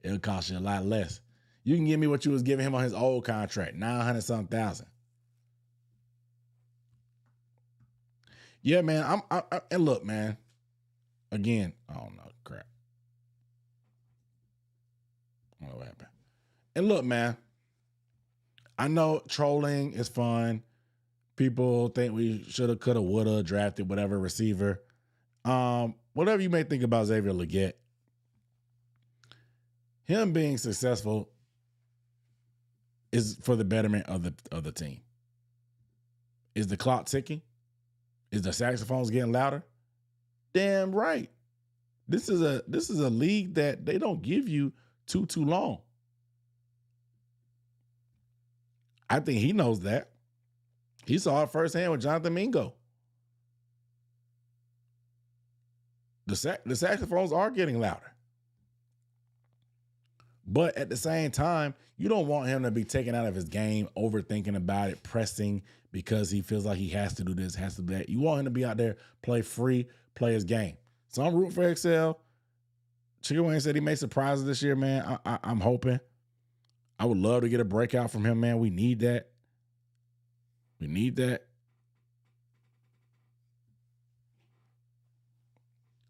It'll cost you a lot less. You can give me what you was giving him on his old contract, 900-something thousand. Yeah, man. And look, man. Again, I don't know, crap. I don't know what happened. And look, man. I know trolling is fun. People think we shoulda, coulda, woulda drafted whatever receiver. Whatever you may think about Xavier Legette, him being successful is for the betterment of the team. Is the clock ticking? Is the saxophones getting louder? Damn right. This is a league that they don't give you too long. I think he knows that. He saw it firsthand with Jonathan Mingo. The saxophones are getting louder. But at the same time, you don't want him to be taken out of his game, overthinking about it, pressing because he feels like he has to do this, has to do that. You want him to be out there, play free, play his game. So I'm rooting for Excel. Chicken Wayne said he made surprises this year, man. I'm hoping. I would love to get a breakout from him, man. We need that. We need that.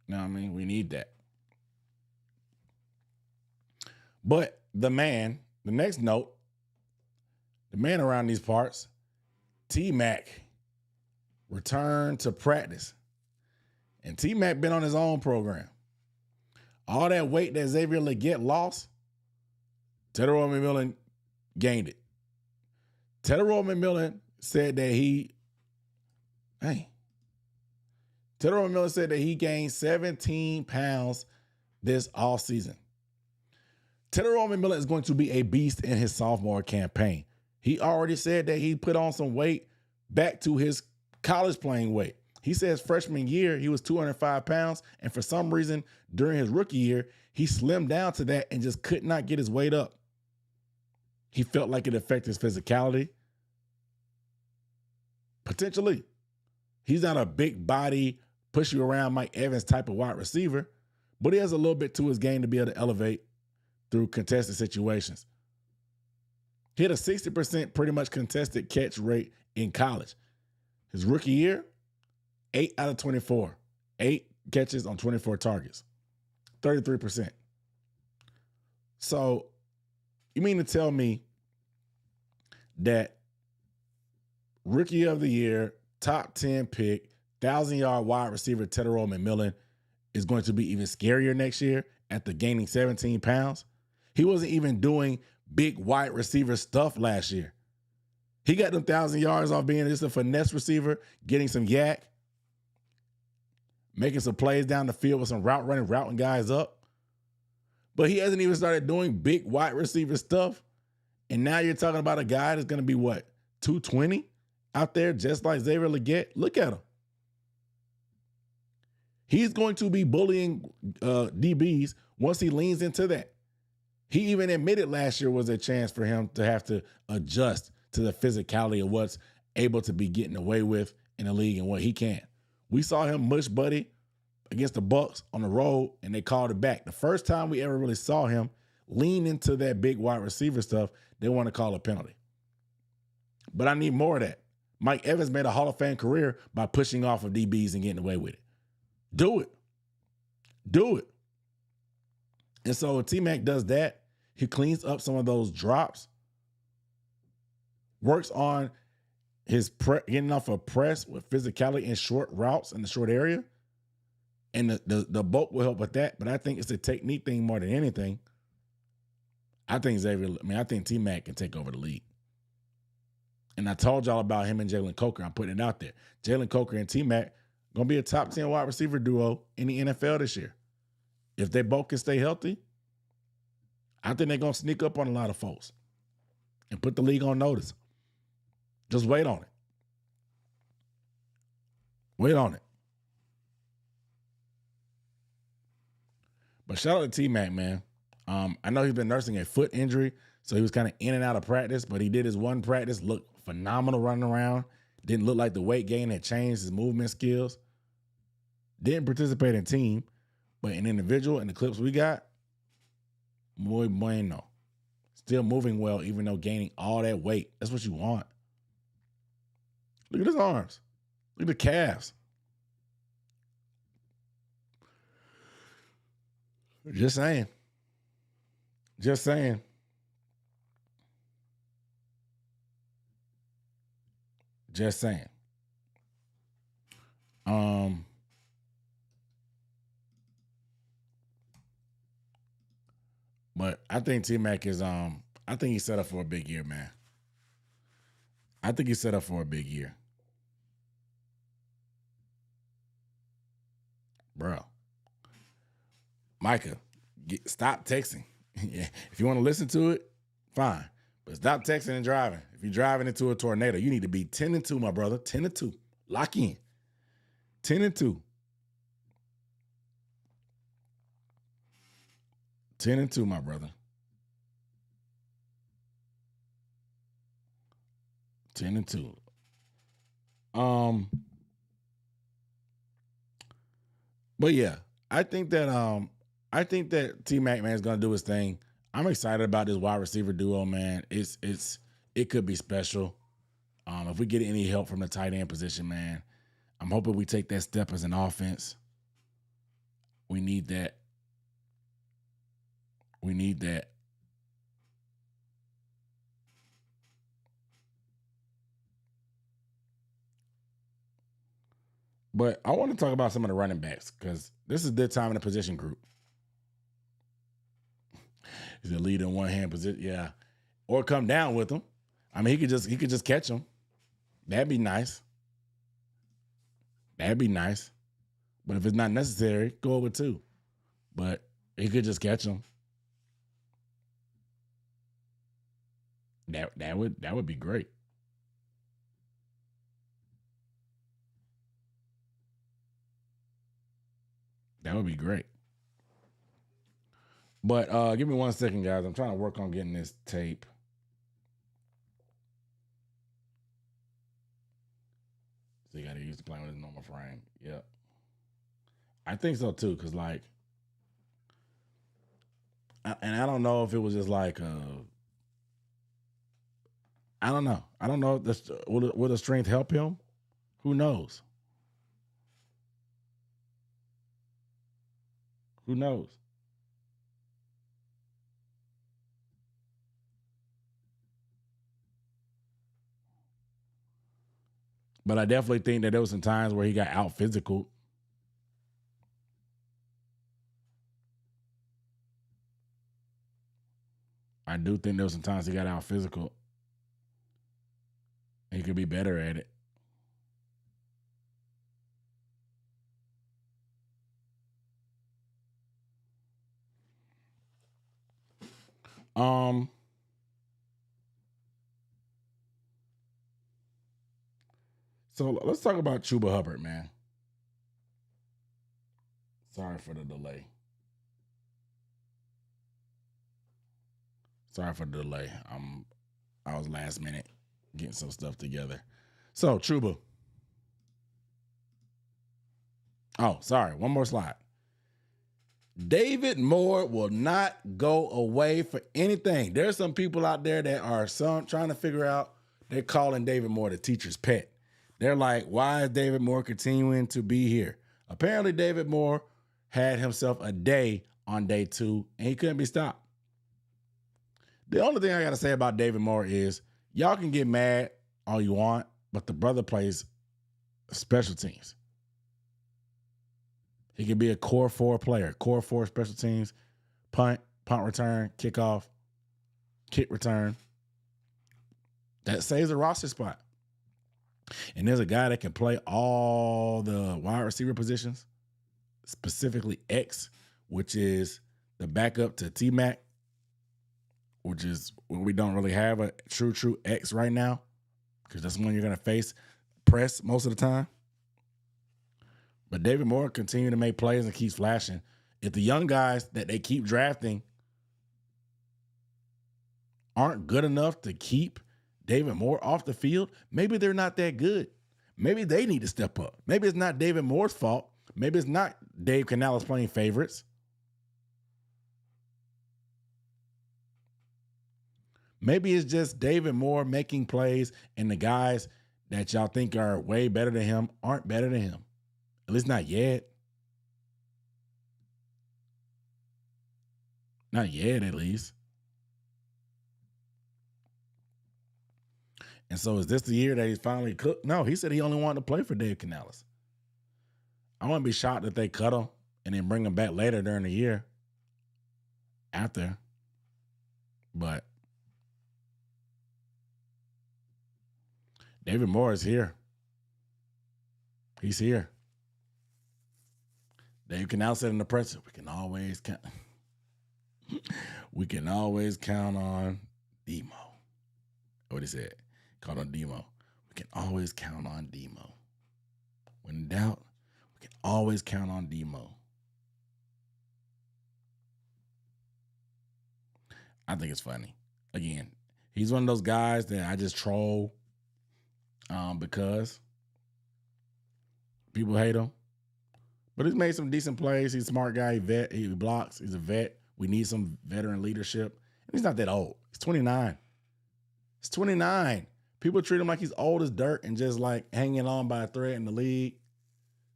You know what I mean? We need that. But the next note, the man around these parts, T-Mac, returned to practice. And T-Mac been on his own program. All that weight that Xavier Legette lost, Tedero McMillan gained it. Tedero McMillan said that he gained 17 pounds this offseason. Tedero McMillan is going to be a beast in his sophomore campaign. He already said that he put on some weight back to his college playing weight. He says freshman year, he was 205 pounds, and for some reason, during his rookie year, he slimmed down to that and just could not get his weight up. He felt like it affected his physicality. Potentially. He's not a big body, push you around Mike Evans type of wide receiver, but he has a little bit to his game to be able to elevate through contested situations. He had a 60% pretty much contested catch rate in college. His rookie year, 8 out of 24. 8 catches on 24 targets. 33%. So, you mean to tell me that rookie of the year, top 10 pick, 1,000-yard wide receiver Tedero McMillan is going to be even scarier next year after gaining 17 pounds? He wasn't even doing big wide receiver stuff last year. He got them 1,000 yards off being just a finesse receiver, getting some yak, making some plays down the field with some routing guys up. But he hasn't even started doing big wide receiver stuff. And now you're talking about a guy that's going to be, 220 out there just like Xavier Legette? Look at him. He's going to be bullying DBs once he leans into that. He even admitted last year was a chance for him to have to adjust to the physicality of what's able to be getting away with in the league and what he can. We saw him mush Buddy against the Bucs on the road, and they called it back. The first time we ever really saw him lean into that big wide receiver stuff, they want to call a penalty. But I need more of that. Mike Evans made a Hall of Fame career by pushing off of DBs and getting away with it. Do it. Do it. And so when T-Mac does that, he cleans up some of those drops, works on his getting off a press with physicality in short routes in the short area, and the bulk will help with that. But I think it's a technique thing more than anything. I think T-Mac can take over the league. And I told y'all about him and Jalen Coker. I'm putting it out there. Jalen Coker and T-Mac going to be a top 10 wide receiver duo in the NFL this year. If they both can stay healthy, I think they're going to sneak up on a lot of folks and put the league on notice. Just wait on it. Wait on it. But shout out to T-Mac, man. I know he's been nursing a foot injury, so he was kind of in and out of practice, but he did his one practice, looked phenomenal running around. Didn't look like the weight gain had changed his movement skills. Didn't participate in team, but in individual, in the clips we got, muy bueno. Still moving well, even though gaining all that weight. That's what you want. Look at his arms. Look at the calves. Just saying. Just saying. Just saying. But I think T-Mac is I think he's set up for a big year, man. I think he's set up for a big year. Bro. Micah, stop texting. If you want to listen to it, fine. But stop texting and driving. If you're driving into a tornado, you need to be 10-2, my brother. 10-2. Lock in. 10-2. 10-2, my brother. 10-2. But yeah, I think that T-Mac, man, is gonna do his thing. I'm excited about this wide receiver duo, man. It could be special. If we get any help from the tight end position, man, I'm hoping we take that step as an offense. We need that. We need that. But I want to talk about some of the running backs because this is their time in the position group. He's a lead in one hand position, yeah, or come down with him. I mean, he could just catch him. That'd be nice. That'd be nice. But if it's not necessary, go over two. But he could just catch him. That would be great. That would be great. But give me 1 second, guys. I'm trying to work on getting this tape. So you got to use to playing with his normal frame. Yep. I think so too, because like, and I don't know if it was just like, I don't know. I don't know. Will the strength help him? Who knows? Who knows? But I definitely think that there was some times where he got out physical. I do think there was some times he got out physical. He could be better at it. So let's talk about Chuba Hubbard, man. Sorry for the delay. Sorry for the delay. I was last minute getting some stuff together. So Chuba. Oh, sorry. One more slide. David Moore will not go away for anything. There's some people out there that are trying to figure out, they're calling David Moore the teacher's pet. They're like, why is David Moore continuing to be here? Apparently, David Moore had himself a day on day 2, and he couldn't be stopped. The only thing I got to say about David Moore is y'all can get mad all you want, but the brother plays special teams. He can be a core 4 player, core 4 special teams, punt return, kickoff, kick return. That saves a roster spot. And there's a guy that can play all the wide receiver positions, specifically X, which is the backup to T-Mac, which is when we don't really have a true X right now. because that's when you're going to face press most of the time. But David Moore continues to make plays and keeps flashing. If the young guys that they keep drafting aren't good enough to keep David Moore off the field, maybe they're not that good. Maybe they need to step up. Maybe it's not David Moore's fault. Maybe it's not Dave Canales playing favorites. Maybe it's just David Moore making plays and the guys that y'all think are way better than him aren't better than him. At least not yet. Not yet, at least. And so is this the year that he's finally cooked? No, he said he only wanted to play for Dave Canales. I wouldn't be shocked if they cut him and then bring him back later during the year after. But David Moore is here. He's here. Dave Canales said in the press, we can always count on Demo. What he said. Called on Demo. We can always count on Demo. When in doubt, we can always count on Demo. I think it's funny. Again, he's one of those guys that I just troll because people hate him. But he's made some decent plays. He's a smart guy. He blocks. He's a vet. We need some veteran leadership. And he's not that old. He's 29. He's 29. People treat him like he's old as dirt and just like hanging on by a thread in the league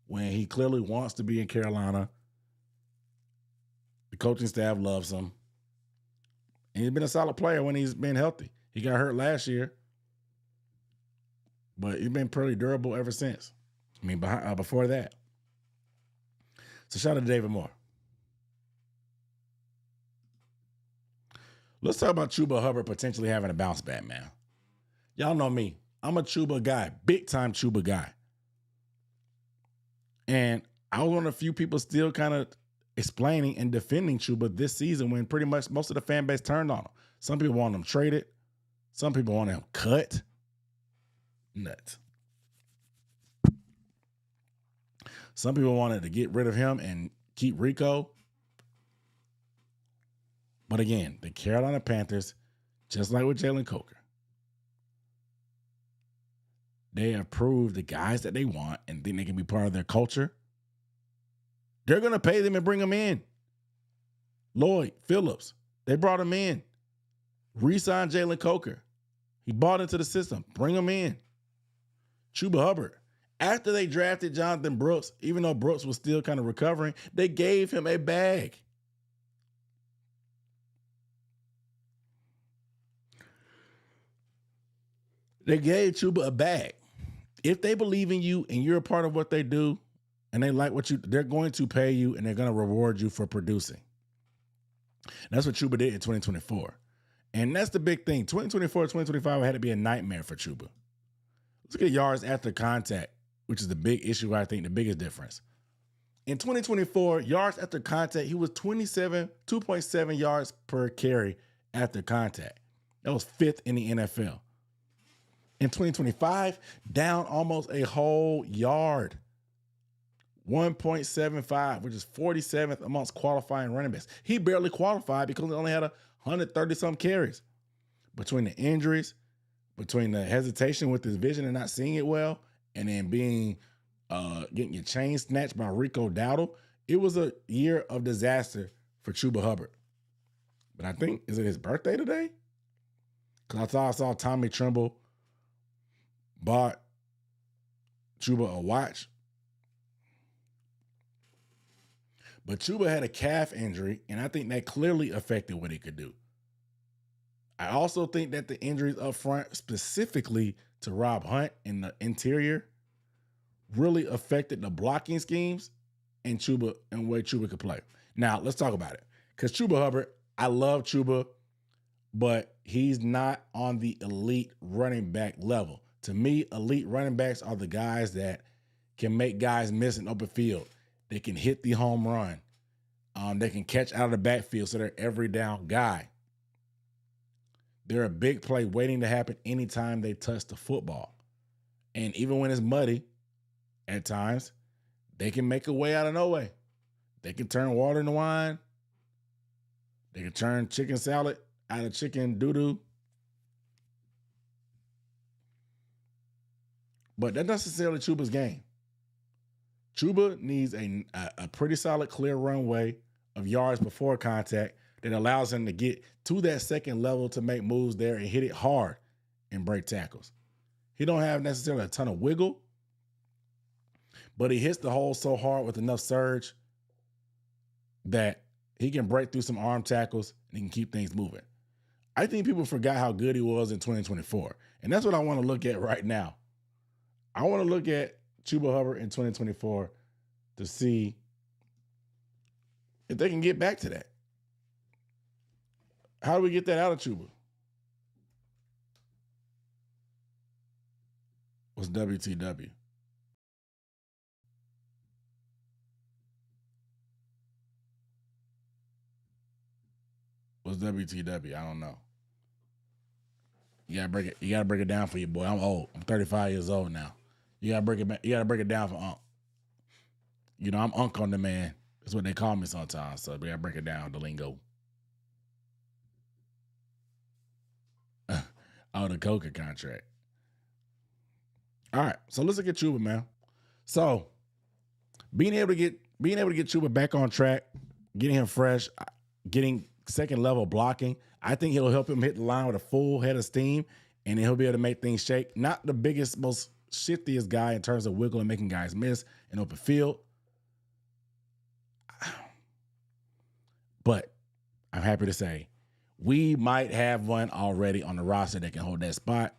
when he clearly wants to be in Carolina. The coaching staff loves him. And he's been a solid player when he's been healthy. He got hurt last year, but he's been pretty durable ever since. I mean, before that. So shout out to David Moore. Let's talk about Chuba Hubbard potentially having a bounce back, man. Y'all know me. I'm a Chuba guy, big time Chuba guy. And I was one of the few people still kind of explaining and defending Chuba this season when pretty much most of the fan base turned on him. Some people want him traded. Some people want him cut. Nuts. Some people wanted to get rid of him and keep Rico. But again, the Carolina Panthers, just like with Jalen Coker, they have proved the guys that they want and think they can be part of their culture. They're going to pay them and bring them in. Lloyd Phillips, they brought him in. Re-signed Jalen Coker. He bought into the system. Bring him in. Chuba Hubbard. After they drafted Jonathan Brooks, even though Brooks was still kind of recovering, they gave him a bag. They gave Chuba a bag. If they believe in you and you're a part of what they do and they like what they're going to pay you and they're going to reward you for producing. That's what Chuba did in 2024. And that's the big thing. 2024, 2025 had to be a nightmare for Chuba. Let's look at yards after contact, which is the big issue, I think, the biggest difference. In 2024, yards after contact, he was 2.7 yards per carry after contact. That was fifth in the NFL. In 2025, down almost a whole yard. 1.75, which is 47th amongst qualifying running backs. He barely qualified because he only had 130-some carries. Between the injuries, between the hesitation with his vision and not seeing it well, and then getting your chain snatched by Rico Dowdle, it was a year of disaster for Chuba Hubbard. But I think, is it his birthday today? Because I saw Tommy Tremble bought Chuba a watch. But Chuba had a calf injury, and I think that clearly affected what he could do. I also think that the injuries up front, specifically to Rob Hunt in the interior, really affected the blocking schemes and Chuba and the way Chuba could play. Now, let's talk about it. Because Chuba Hubbard, I love Chuba, but he's not on the elite running back level. To me, elite running backs are the guys that can make guys miss an open field. They can hit the home run. They can catch out of the backfield, so they're every down guy. They're a big play waiting to happen anytime they touch the football. And even when it's muddy, at times, they can make a way out of no way. They can turn water into wine. They can turn chicken salad out of chicken doo-doo. But that's not necessarily Chuba's game. Chuba needs a pretty solid clear runway of yards before contact that allows him to get to that second level to make moves there and hit it hard and break tackles. He don't have necessarily a ton of wiggle, but he hits the hole so hard with enough surge that he can break through some arm tackles and he can keep things moving. I think people forgot how good he was in 2024. And that's what I want to look at right now. I want to look at Chuba Hubbard in 2024 to see if they can get back to that. How do we get that out of Chuba? What's WTW? What's WTW? I don't know. You gotta break it down for you, boy. I'm old. I'm 35 years old now. You gotta break it down for Unc. You know, I'm Unc on the man. That's what they call me sometimes. So we gotta break it down, the lingo. Oh, the Coca contract. All right, so let's look at Chuba, man. So being able to get Chuba back on track, getting him fresh, getting second level blocking, I think he'll help him hit the line with a full head of steam, and then he'll be able to make things shake. Not the biggest, most shiftiest guy in terms of wiggle and making guys miss in open field, but I'm happy to say we might have one already on the roster that can hold that spot.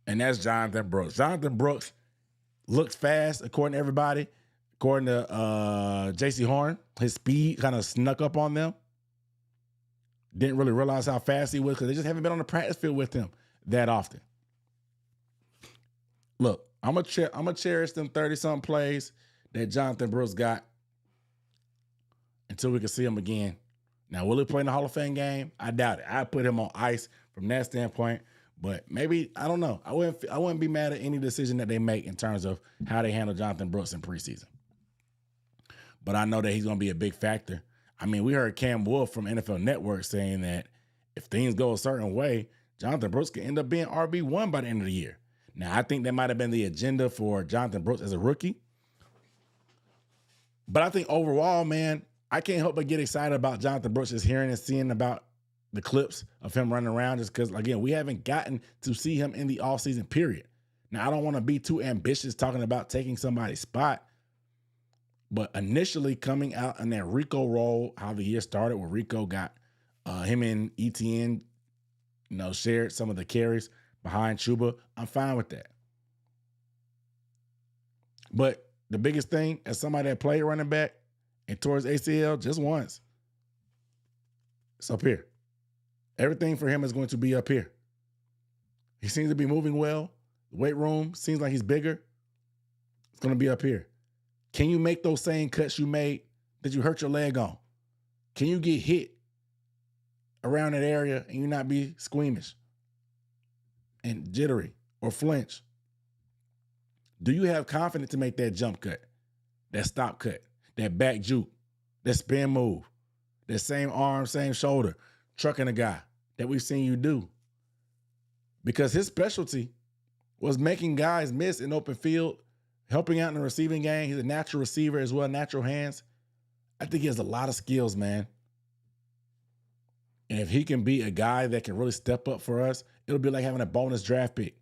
And that's Jonathan Brooks. Jonathan Brooks looks fast, according to everybody. According to J.C. Horn, his speed kind of snuck up on them. Didn't really realize how fast he was because they just haven't been on the practice field with him that often. Look, I'm gonna cherish them 30-something plays that Jonathan Brooks got until we can see him again. Now, will he play in the Hall of Fame game? I doubt it. I put him on ice from that standpoint. But maybe, I don't know. I wouldn't be mad at any decision that they make in terms of how they handle Jonathan Brooks in preseason. But I know that he's going to be a big factor. I mean, we heard Cam Wolf from NFL Network saying that if things go a certain way, Jonathan Brooks can end up being RB1 by the end of the year. Now, I think that might have been the agenda for Jonathan Brooks as a rookie. But I think overall, man, I can't help but get excited about Jonathan Brooks, just hearing and seeing about the clips of him running around, just because, again, we haven't gotten to see him in the offseason period. Now, I don't want to be too ambitious talking about taking somebody's spot, but initially coming out in that Rico role, how the year started, where Rico got him and ETN, shared some of the carries behind Chuba, I'm fine with that. But the biggest thing, as somebody that played running back and towards ACL just once, it's up here. Everything for him is going to be up here. He seems to be moving well. The weight room seems like he's bigger. It's going to be up here. Can you make those same cuts you made that you hurt your leg on? Can you get hit around that area and you not be squeamish and jittery or flinch? Do you have confidence to make that jump cut, that stop cut, that back juke, that spin move, that same arm, same shoulder, trucking a guy that we've seen you do? Because his specialty was making guys miss in open field, helping out in the receiving game. He's a natural receiver as well, natural hands. I think he has a lot of skills, man. And if he can be a guy that can really step up for us, it'll be like having a bonus draft pick.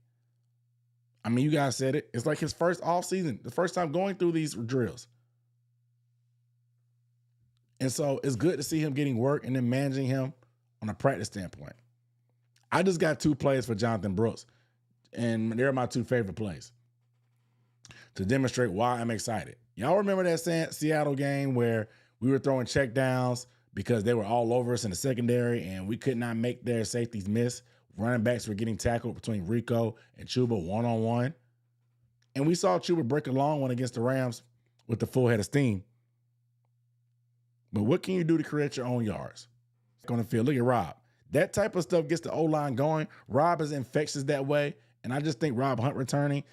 I mean, you guys said it. It's like his first offseason, the first time going through these drills. And so it's good to see him getting work and then managing him on a practice standpoint. I just got 2 plays for Jonathan Brooks, and they're my 2 favorite plays to demonstrate why I'm excited. Y'all remember that Seattle game where we were throwing check downs because they were all over us in the secondary and we could not make their safeties miss? Running backs were getting tackled between Rico and Chuba one-on-one. And we saw Chuba break a long one against the Rams with the full head of steam. But what can you do to create your own yards? on the field. Look at Rob. That type of stuff gets the O-line going. Rob is infectious that way. And I just think Rob Hunt returning,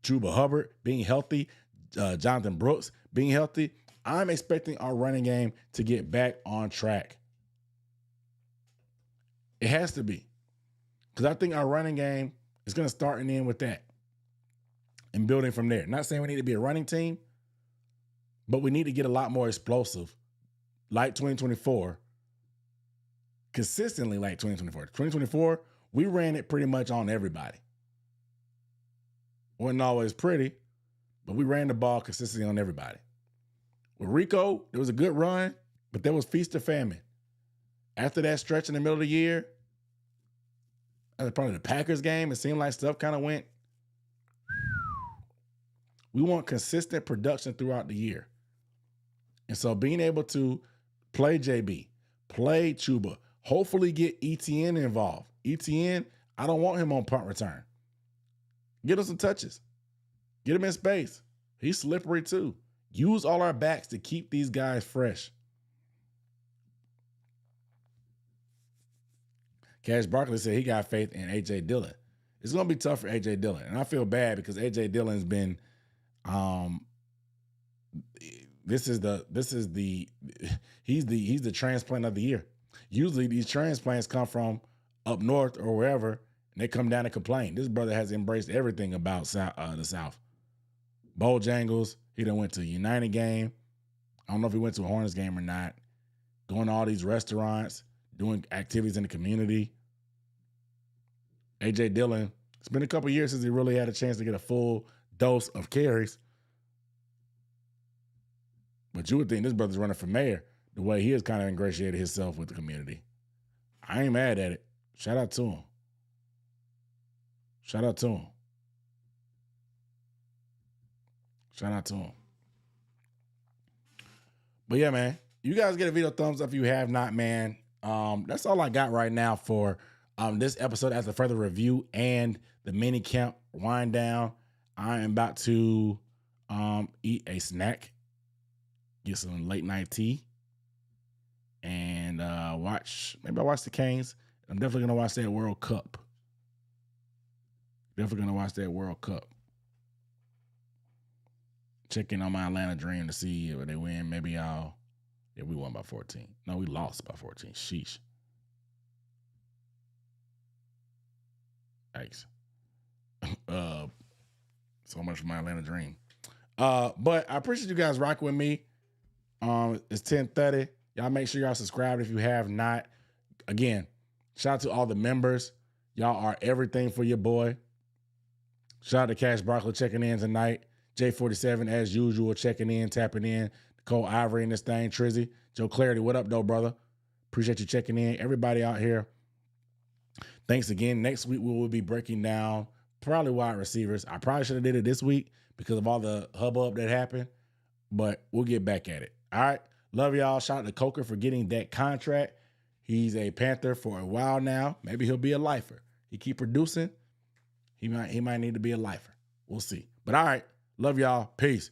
Chuba Hubbard being healthy, Jonathan Brooks being healthy, I'm expecting our running game to get back on track. It has to be. Because I think our running game is going to start and end with that and building from there. Not saying we need to be a running team, but we need to get a lot more explosive like 2024, consistently like 2024. 2024, we ran it pretty much on everybody. Wasn't always pretty, but we ran the ball consistently on everybody. With Rico, it was a good run, but there was feast or famine. After that stretch in the middle of the year, probably the Packers game, it seemed like stuff kind of went. We want consistent production throughout the year. And so being able to play JB, play Chuba, hopefully get ETN involved. ETN, I don't want him on punt return. Get him some touches. Get him in space. He's slippery too. Use all our backs to keep these guys fresh. Cash Barkley said he got faith in A.J. Dillon. It's going to be tough for A.J. Dillon. And I feel bad because A.J. Dillon's been he's the transplant of the year. Usually these transplants come from up north or wherever, and they come down and complain. This brother has embraced everything about the South. Bojangles, he done went to a United game. I don't know if he went to a Hornets game or not. Going to all these restaurants, doing activities in the community. A.J. Dillon, it's been a couple years since he really had a chance to get a full dose of carries. But you would think this brother's running for mayor the way he has kind of ingratiated himself with the community. I ain't mad at it. Shout out to him. Shout out to him. Shout out to him. But yeah, man, you guys get a video thumbs up if you have not, man. That's all I got right now for this episode as a further review and the mini camp wind down. I am about to eat a snack, get some late night tea, and watch the Canes. I'm definitely gonna watch that World Cup. Check in on my Atlanta Dream to see if they win. Maybe we won by 14. No, we lost by 14. Sheesh. Yikes. So much for my Atlanta Dream. But I appreciate you guys rocking with me. It's 10:30. Y'all make sure y'all subscribe if you have not. Again, shout out to all the members. Y'all are everything for your boy. Shout out to Cash Barkley checking in tonight. J47, as usual, checking in, tapping in. Nicole Ivory in this thing. Trizzy. Joe Clarity, what up, though, brother? Appreciate you checking in. Everybody out here, thanks again. Next week, we will be breaking down probably wide receivers. I probably should have did it this week because of all the hubbub that happened, but we'll get back at it. All right. Love y'all. Shout out to Coker for getting that contract. He's a Panther for a while now. Maybe he'll be a lifer. He keep producing. He might need to be a lifer. We'll see. But all right. Love y'all. Peace.